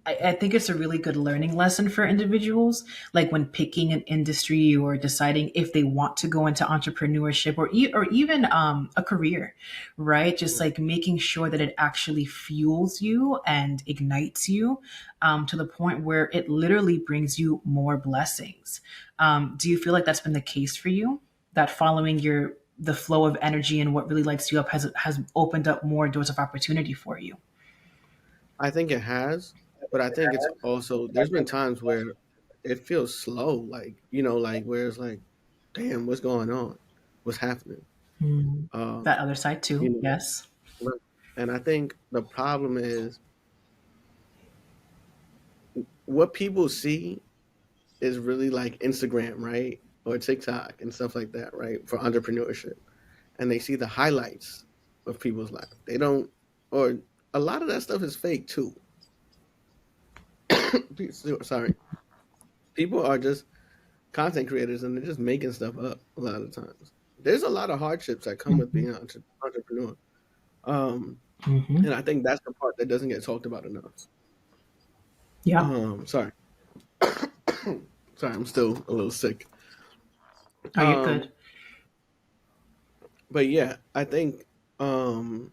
I think it's a really good learning lesson for individuals, like when picking an industry or deciding if they want to go into entrepreneurship or even a career, right? Just like making sure that it actually fuels you and ignites you to the point where it literally brings you more blessings. Do you feel like that's been the case for you? That following the flow of energy and what really lights you up has opened up more doors of opportunity for you. I think it has, but I think it's also there's been times where it feels slow, like where it's like, damn, what's going on? What's happening? Mm. Um, That other side you too. know, Yes. right. And I think the problem is what people see is really like Instagram, right? Or TikTok and stuff like that, right? For entrepreneurship. And they see the highlights of people's life. They don't, or a lot of that stuff is fake too. Sorry. People are just content creators and they're just making stuff up a lot of times. There's a lot of hardships that come with Hmm. being an entrepreneur. Um, Hmm. and I think that's the part that doesn't get talked about enough. Yeah. Sorry. Sorry, I'm still a little sick. Oh, you're good. Um, but yeah, I think um,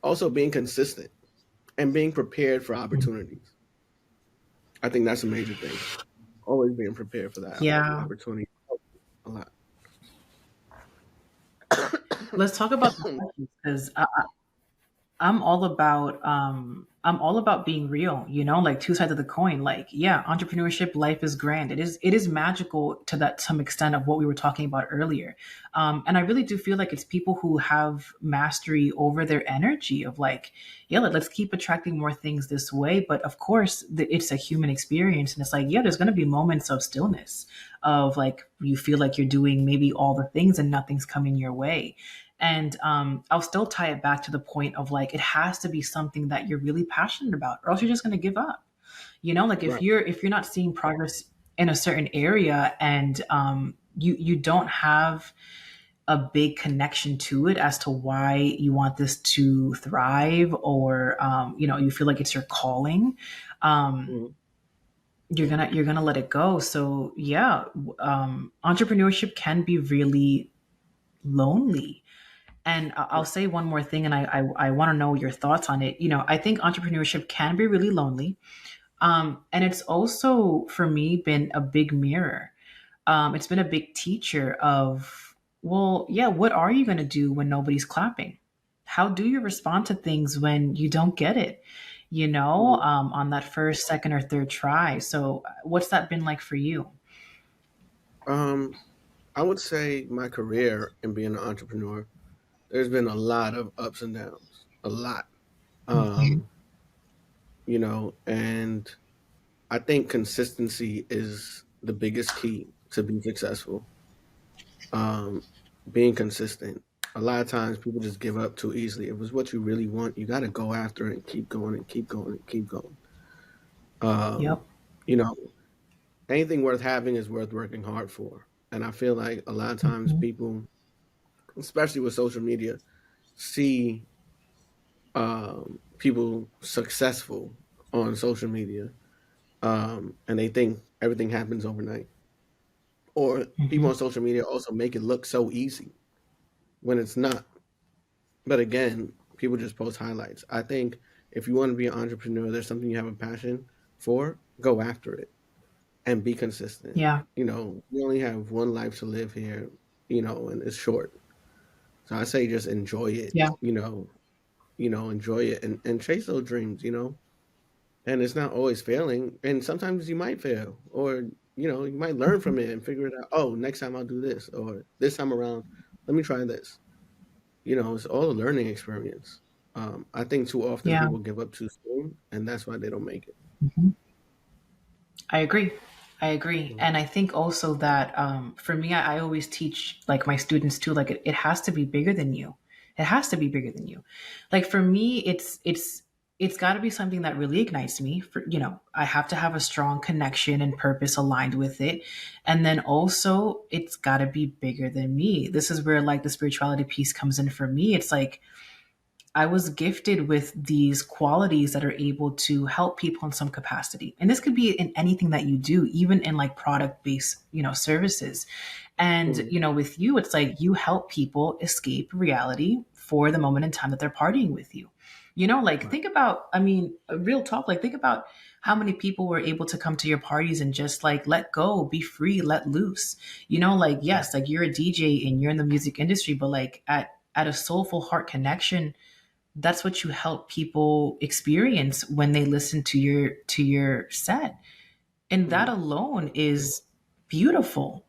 also being consistent and being prepared for opportunities. I think that's a major thing. Always being prepared for that Yeah. opportunity a lot. Let's talk about the because I'm all about being real, like two sides of the coin. Like, yeah, entrepreneurship life is grand. It is magical to that some extent of what we were talking about earlier. And I really do feel like it's people who have mastery over their energy of like, yeah, let's keep attracting more things this way. But of course, it's a human experience. And it's like, yeah, there's going to be moments of stillness of like, you feel like you're doing maybe all the things and nothing's coming your way. And I'll still tie it back to the point of like, it has to be something that you're really passionate about, or else you're just going to give up. Like if Right. you're not seeing progress in a certain area, and you don't have a big connection to it as to why you want this to thrive, or you feel like it's your calling, um, Mhm. you're gonna let it go. So yeah, entrepreneurship can be really lonely. And I'll Right. say one more thing, and I want to know your thoughts on it. I think entrepreneurship can be really lonely, and it's also for me been a big mirror. It's been a big teacher of, well, yeah, what are you going to do when nobody's clapping? How do you respond to things when you don't get it? Mhm. On that first, second, or third try. So, what's that been like for you? Um, I would say my career in being an entrepreneur, there's been a lot of ups and downs, a lot. Mhm. Um, and I think consistency is the biggest key to be successful. Um, Being consistent. A lot of times people just give up too easily. If it's what you really want, you got to go after it and keep going and keep going and keep going. Yep. Um, you know, Anything worth having is worth working hard for. And I feel like a lot of times Mhm. people, especially with social media, see people successful on social media, and they think everything happens overnight. Or people Mhm. on social media also make it look so easy when it's not. But again, people just post highlights. I think if you want to be an entrepreneur, there's something you have a passion for, go after it and be consistent. Yeah. You only have one life to live here, and it's short. So I say just enjoy it, Yeah. enjoy it and chase those dreams. And it's not always failing. And sometimes you might fail, or you might learn from it and figure it out. Oh, next time I'll do this, or this time around, let me try this. It's all a learning experience. I think too often Yeah. people give up too soon, and that's why they don't make it. Mhm. I agree. I agree. Mhm. And I think also that for me, I always teach like my students too, like it has to be bigger than you. It has to be bigger than you. Like for me, it's got to be something that really ignites me. I have to have a strong connection and purpose aligned with it. And then also it's got to be bigger than me. This is where like the spirituality piece comes in for me. It's like I was gifted with these qualities that are able to help people in some capacity. And this could be in anything that you do, even in like product based, services. And, Mhm. with you, it's like you help people escape reality for the moment in time that they're partying with you. Like Right. think about, I mean, real talk, like think about how many people were able to come to your parties and just like let go, be free, let loose. Like Right. yes, like you're a DJ and you're in the music industry, but like at a soulful heart connection, that's what you help people experience when they listen to your set, and that Mhm. alone is beautiful.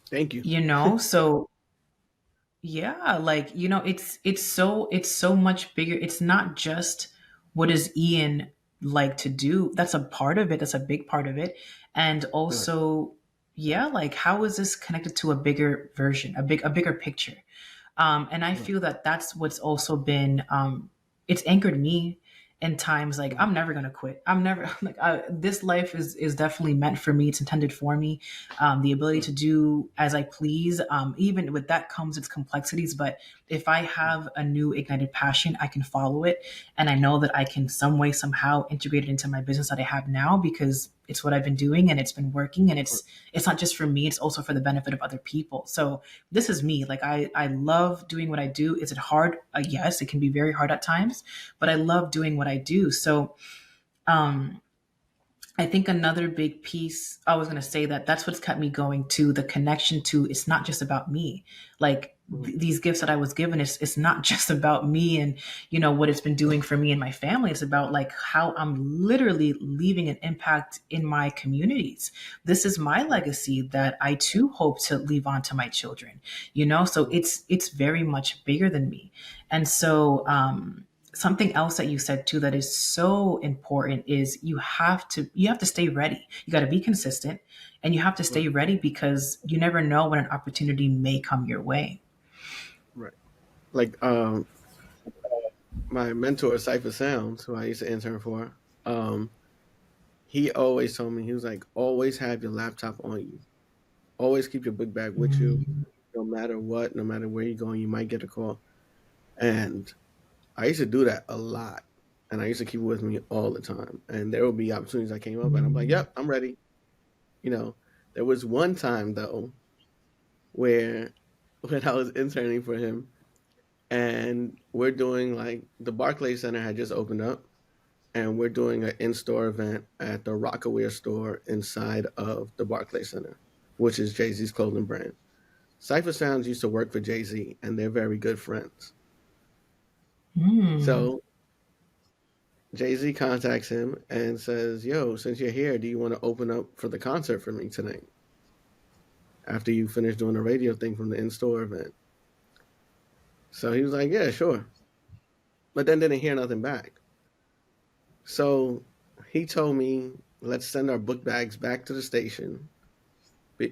Thank you. So yeah, like it's so much bigger. It's not just what does Ian like to do. That's a part of it. That's a big part of it. And Right. also, yeah, like how is this connected to a bigger version, a bigger picture? And I Right. feel that that's what's also been it's anchored me in times like Mhm. I'm never gonna quit. I'm never like this life is definitely meant for me. It's intended for me. The ability Right. to do as I please. Even with that comes its complexities. But if I Right. have a new ignited passion, I can follow it, and I know that I can some way somehow integrate it into my business that I have now because it's what I've been doing and it's been working, and Right. it's not just for me. It's also for the benefit of other people. So this is me. Like I love doing what I do. Is it hard? Yes, it can be very hard at times, but I love doing what I do. So um, I think another big piece, I was going to say that that's what's kept me going to the connection to it's not just about me. Like these gifts that I was given, it's not just about me and, what it's been doing for me and my family. It's about like how I'm literally leaving an impact in my communities. This is my legacy that I too hope to leave on to my children, so it's very much bigger than me. And so, something else that you said too that is so important is you have to stay ready. You got to be consistent, and you have to Right. stay ready because you never know when an opportunity may come your way. Right. Like my mentor, Cypher Sounds, who I used to intern for, um, he always told me, he was like, always have your laptop on you. Always keep your book bag with you. Mm. No matter what, no matter where you're going, you might get a call. And I used to do that a lot. And I used to keep it with me all the time. And there would be opportunities that came up and I'm like, Mm. yep, I'm ready. You know, there was one time though where when I was interning for him and we're doing like the Barclays Center had just opened up and we're doing an in-store event at the Rockaware store inside of the Barclays Center, which is Jay-Z's clothing brand. Cypher Sounds used to work for Jay-Z and they're very good friends. Mm. So Jay-Z contacts him and says, yo, since you're here, do you want to open up for the concert for me tonight after you finish doing the radio thing from the in-store event? So he was like, yeah, sure. But then didn't hear nothing back. So he told me, let's send our book bags back to the station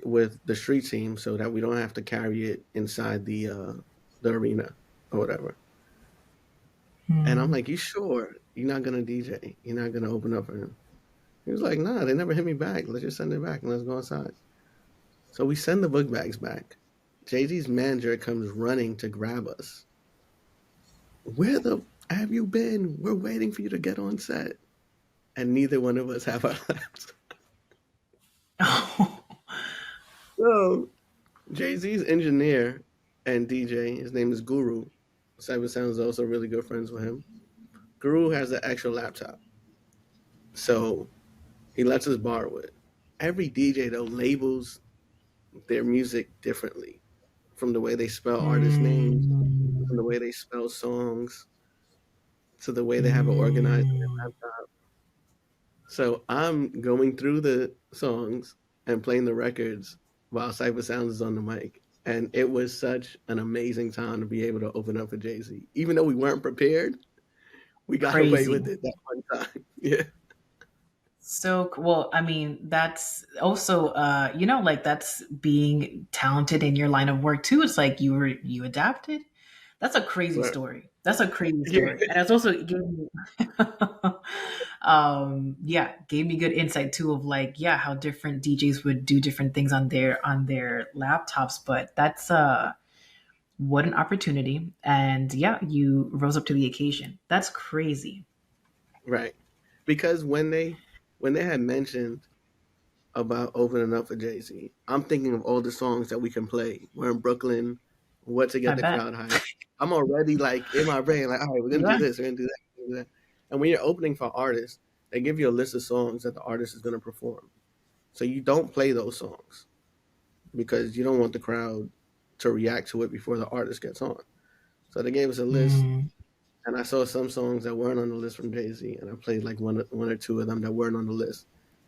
with the street team so that we don't have to carry it inside the arena or whatever. And I'm Mm. like, you sure you're not gonna DJ? You're not gonna open up for him? He was like, nah, they never hit me back. Let's just send it back and let's go inside. So we send the book bags back. Jay Z's manager comes running to grab us. Where the have you been? We're waiting for you to get on set. And neither one of us have our laptops. So Jay Z's engineer and DJ, his name is Guru. Cyber Sound is also really good friends with him. Guru has an extra laptop. So he lets us borrow it. Every DJ though labels their music differently from the way they spell artist names, from the Mm. way they spell songs, to the way they have it organized in their Mm. laptop. So I'm going through the songs and playing the records while Cypher Sounds is on the mic. And it was such an amazing time to be able to open up for Jay Z. Even though we weren't prepared, we got away Crazy. with it that one time. Yeah. Well, I mean, that's also, like that's being talented in your line of work too. It's like you adapted. That's a crazy Right. story. That's a crazy Yeah. story. And it's also gave me, yeah, gave me good insight too of like, yeah, how different DJs would do different things on their laptops. But that's, what an opportunity. And yeah, you rose up to the occasion. That's crazy. Right. Because when they had mentioned about opening up for Jay Z, I'm thinking of all the songs that we can play. We're in Brooklyn, what to I get the bet. crowd hype. I'm already like in my brain, like, all right, we're gonna do Yeah. this, we're gonna do that, we're gonna do that. And when you're opening for artists, they give you a list of songs that the artist is gonna perform. So you don't play those songs because you don't want the crowd to react to it before the artist gets on. So they gave us a list, Mm. and I saw some songs that weren't on the list from Jay Z, and I played like one or two of them that weren't on the list,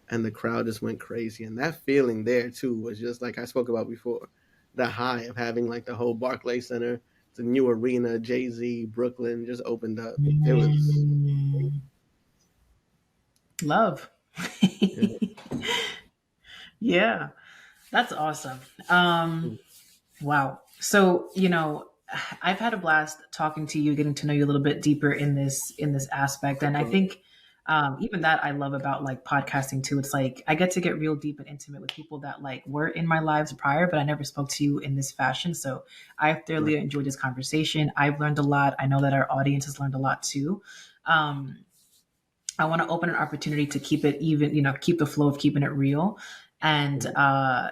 and the crowd just went crazy. And that feeling there too was just like I spoke about before, the high of having like the whole Barclays Center, the new arena, Jay Z, Brooklyn just opened up. It was, Mm. Love. yeah, Yeah, that's awesome. Wow. So, I've had a blast talking to you, getting to know you a little bit deeper in this aspect. of And I course, think even that I love about like podcasting too. It's like I get to get real deep and intimate with people that like were in my lives prior, but I never spoke to you in this fashion. So I right, thoroughly enjoyed this conversation. I've learned a lot. I know that our audience has learned a lot too. Um, I want to open an opportunity to keep it even, keep the flow of keeping it real. And, right,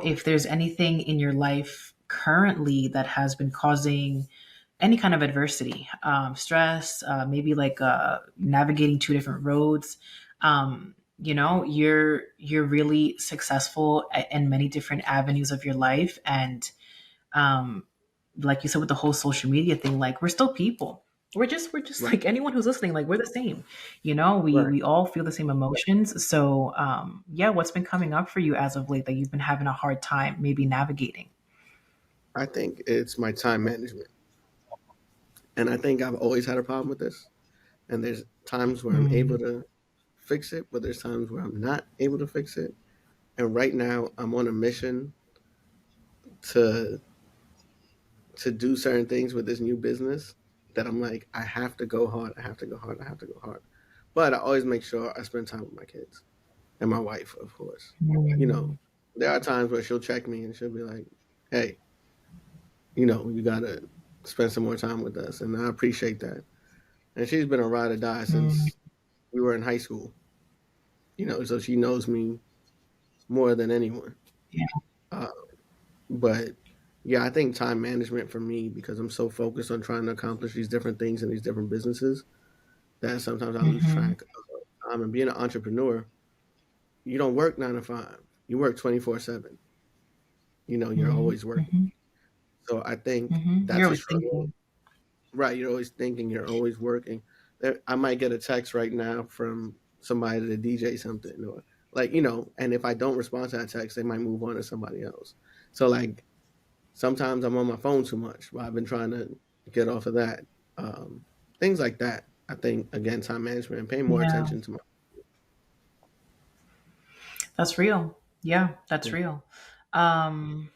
if there's anything in your life currently that has been causing any kind of adversity, stress, maybe like navigating two different roads, you're really successful in many different avenues of your life. And um, like you said with the whole social media thing, like we're still people. We're just Right. like anyone who's listening, like we're the same. You know, Right. we all feel the same emotions. So yeah, what's been coming up for you as of late that you've been having a hard time maybe navigating? I think it's my time management. And I think I've always had a problem with this. And there's times where I'm able Mm, to fix it, but there's times where I'm not able to fix it. And right now I'm on a mission to do certain things with this new business that I'm like, I have to go hard, I have to go hard, I have to go hard. But I always make sure I spend time with my kids and my wife, of course. You know, mm, there are times where she'll check me and she'll be like, hey, you gotta spend some more time with us. And I appreciate that. And she's been a ride or die mm. since we were in high school, so she knows me more than anyone. Yeah. Uh, but yeah, I think time management for me, because I'm so focused on trying to accomplish these different things in these different businesses, that sometimes I lose Hmm. track of time. And being an entrepreneur, you don't work 9 to 5. You work 24/7. You're Hmm. always working. Hmm. So I think Hmm. You're that's a always struggle. thinking. Right? You're always thinking. You're always working. I might get a text right now from somebody to DJ something, or and if I don't respond to that text, they might move on to somebody else. So like sometimes I'm on my phone too much. But I've been trying to get off of that. Um, Things like that. I think again, time management and paying more Yeah, attention to my. that's real. Yeah, that's Yeah. real. Um,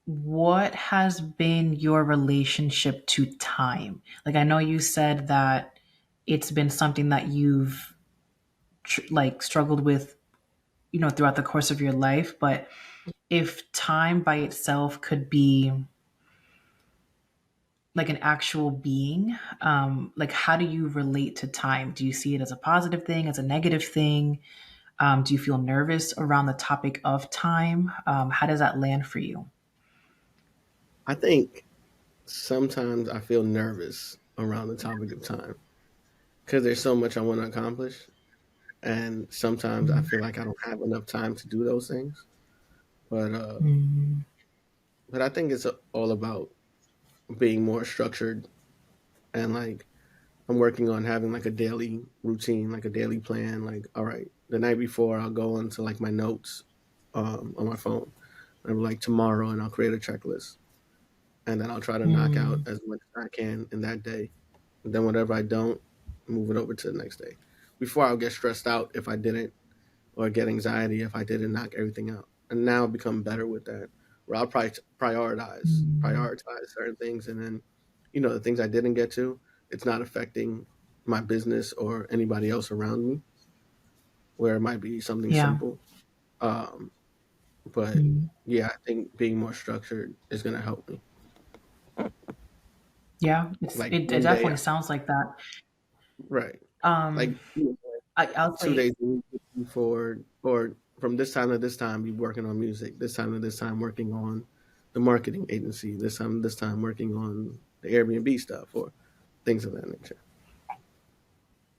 what has been your relationship to time? Like, I know you said that it's been something that you've like struggled with, throughout the course of your life. But if time by itself could be like an actual being, like how do you relate to time? Do you see it as a positive thing, as a negative thing? Do you feel nervous around the topic of time? How does that land for you? I think sometimes I feel nervous around the topic of time because there's so much I want to accomplish, and sometimes I feel like I don't have enough time to do those things. But Mm, I think it's all about being more structured, and like I'm working on having like a daily routine, like a daily plan. Like, all right, the night before I'll go into like my notes on my phone. I'm like tomorrow, and I'll create a checklist, and then I'll try to knock out mm, as much as I can in that day. And then whatever I don't, move it over to the next day. Before I'll get stressed out if I didn't, or get anxiety if I didn't knock everything out. And now I've become better with that, where I'll probably mm. prioritize certain things, and then the things I didn't get to, it's not affecting my business or anybody else around me. Where it might be something Yeah. simple, um, but Mm. yeah, I think being more structured is going to help me. Yeah. It's Like it, it one day, definitely sounds like that. right? Like Um, I'll 2 days say, a week for, or from this time to this time be working on music, this time to this time working on the marketing agency, this time to this time working on the Airbnb stuff, or things of that nature.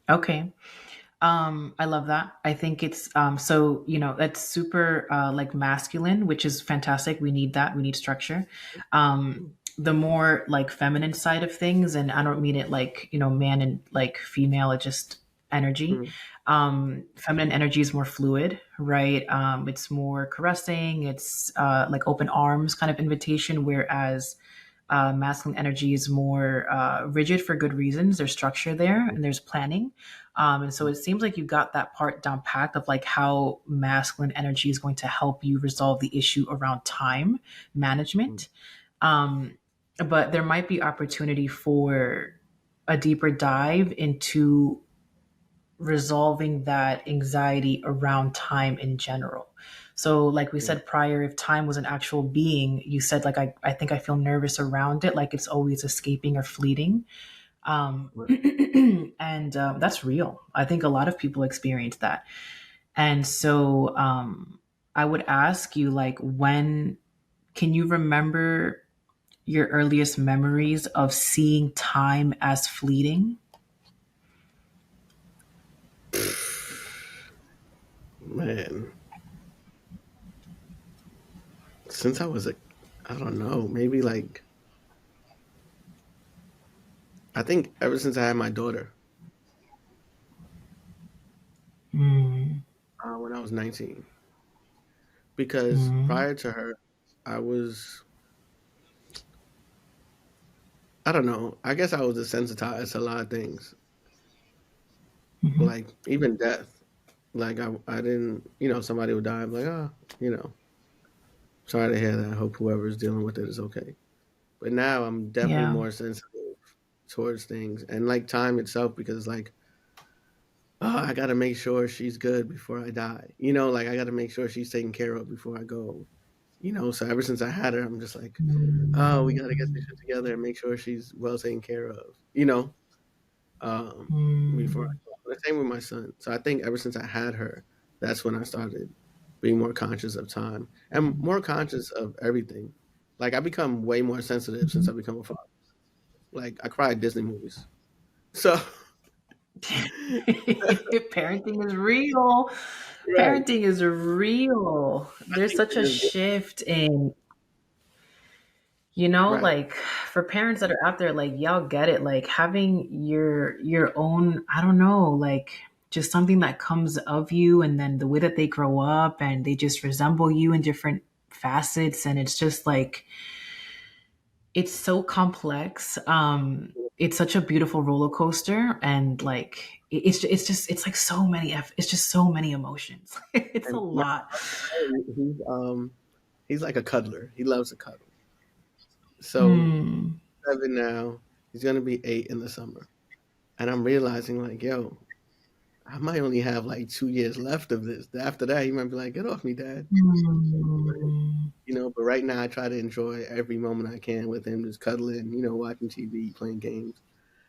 okay. I love that. I think it's so that's super like masculine, which is fantastic. We need that. We need structure. The more like feminine side of things, and I don't mean it like man and like female. It just energy. Mm-hmm. Feminine energy is more fluid, right? It's more caressing. It's like open arms kind of invitation, whereas masculine energy is more rigid for good reasons. There's structure there and there's planning. And so it seems like you got that part down packed of like how masculine energy is going to help you resolve the issue around time management. Um, but there might be opportunity for a deeper dive into resolving that anxiety around time in general. So, like we Right. said prior, if time was an actual being, you said, like, I think I feel nervous around it, like it's always escaping or fleeting. Right. And that's real. I think a lot of people experience that. And so I would ask you, like, when can you remember your earliest memories of seeing time as fleeting? Man, since I was I don't know, maybe like I think ever since I had my daughter, Mm, when I was 19, because mm, prior to her, I was, I don't know, I guess I was desensitized to a lot of things, mhm. like even death. Like I didn't, somebody would die. I'm like, oh, you know, sorry to hear that. I hope whoever's dealing with it is okay. But now I'm definitely Yeah. more sensitive towards things and like time itself because like, oh, I got to make sure she's good before I die. Like I got to make sure she's taken care of before I go. So ever since I had her, I'm just like, oh, we got to get this Mm, shit together and make sure she's well taken care of. Um, before I mm, go. The same with my son. So I think ever since I had her, that's when I started being more conscious of time and more conscious of everything. Like I become way more sensitive since mhm. I become a father. Like I cry at Disney movies. So Parenting is real. right. Parenting is real. I There's think such we a just get shift in, right. like for parents that are out there, like y'all get it, like having your own, I don't know, like just something that comes of you and then the way that they grow up and they just resemble you in different facets and it's just like it's so complex. It's such a beautiful roller coaster and like it's like so many it's just so many emotions. It's a And my lot. he's like a cuddler. He loves to cuddle. So Hmm. 7 now. He's gonna be 8 in the summer. And I'm realizing like, yo, I might only have like 2 years left of this. After that, he might be like, "Get off me, dad." Hmm. But right now I try to enjoy every moment I can with him, just cuddling, watching TV, playing games.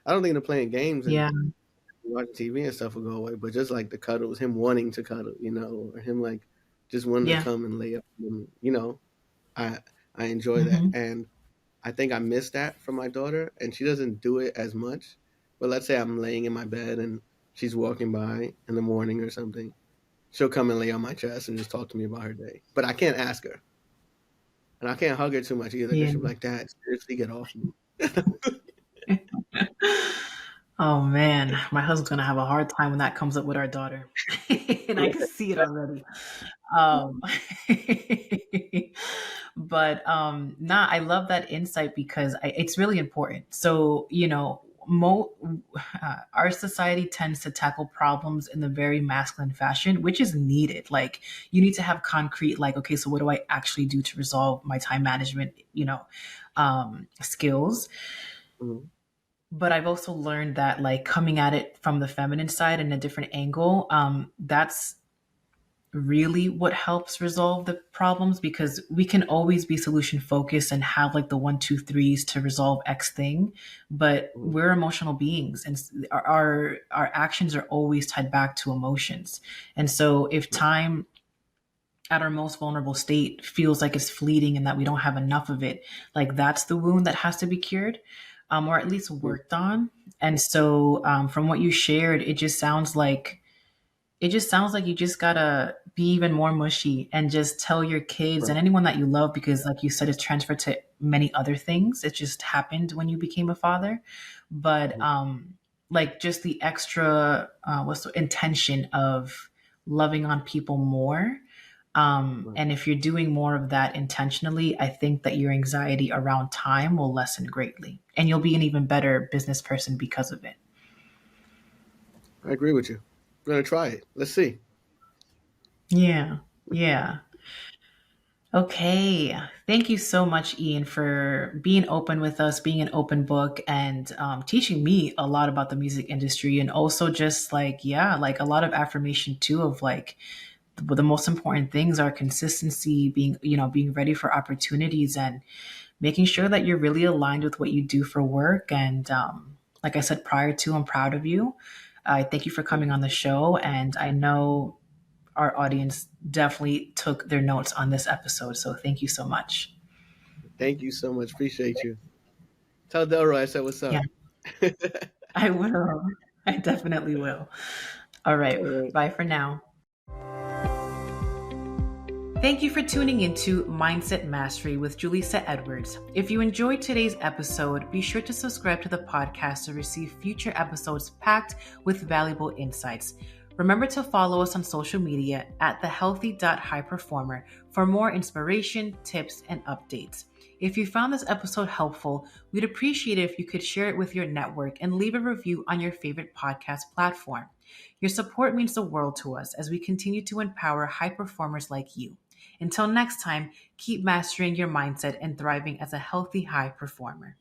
I don't think the playing games and Yeah. watching TV and stuff will go away, but just like the cuddles, him wanting to cuddle, or him like just wanting to Yeah. come and lay up. I I enjoy that, Hmm. and I think I miss that from my daughter, and she doesn't do it as much. But let's say I'm laying in my bed and she's walking by in the morning or something. She'll come and lay on my chest and just talk to me about her day. But I can't ask her. And I can't hug her too much either because Yeah. she'll be like, Dad, seriously, get off me. Oh man, my husband's gonna have a hard time when that comes up with our daughter, and I can see it already. Um, but nah, I love that insight because it's really important. So our society tends to tackle problems in the very masculine fashion, which is needed. Like you need to have concrete, like okay, so what do I actually do to resolve my time management, skills. Mhm. But I've also learned that like coming at it from the feminine side and a different angle, that's really what helps resolve the problems because we can always be solution focused and have like the one, two, threes to resolve X thing. But Mhm. we're emotional beings and our actions are always tied back to emotions. And so if time at our most vulnerable state feels like it's fleeting and that we don't have enough of it, like that's the wound that has to be cured, or at least Mhm. worked on. And so, from what you shared, it just sounds like you just gotta be even more mushy and just tell your kids Right. and anyone that you love because, like you said, it's transferred to many other things. It just happened when you became a father, but Mhm. like just the extra what's the intention of loving on people more. Right. And if you're doing more of that intentionally, I think that your anxiety around time will lessen greatly, and you'll be an even better business person because of it. I agree with you. We're going to try it. Let's see. Yeah, yeah. Okay. Thank you so much, Ian, for being open with us, being an open book, and teaching me a lot about the music industry. And also, just like, yeah, like a lot of affirmation too of like the most important things are consistency, being ready for opportunities and making sure that you're really aligned with what you do for work. And like I said prior to, I'm proud of you. I thank you for coming on the show. And I know our audience definitely took their notes on this episode. So thank you so much. Thank you so much. Appreciate you. Tell Delroy I said what's Yeah, up. I will. I definitely will. All right. All right. Bye for now. Thank you for tuning into Mindset Mastery with Julissa Edwards. If you enjoyed today's episode, be sure to subscribe to the podcast to receive future episodes packed with valuable insights. Remember to follow us on social media at thehealthy.highperformer for more inspiration, tips, and updates. If you found this episode helpful, we'd appreciate it if you could share it with your network and leave a review on your favorite podcast platform. Your support means the world to us as we continue to empower high performers like you. Until next time, keep mastering your mindset and thriving as a healthy high performer.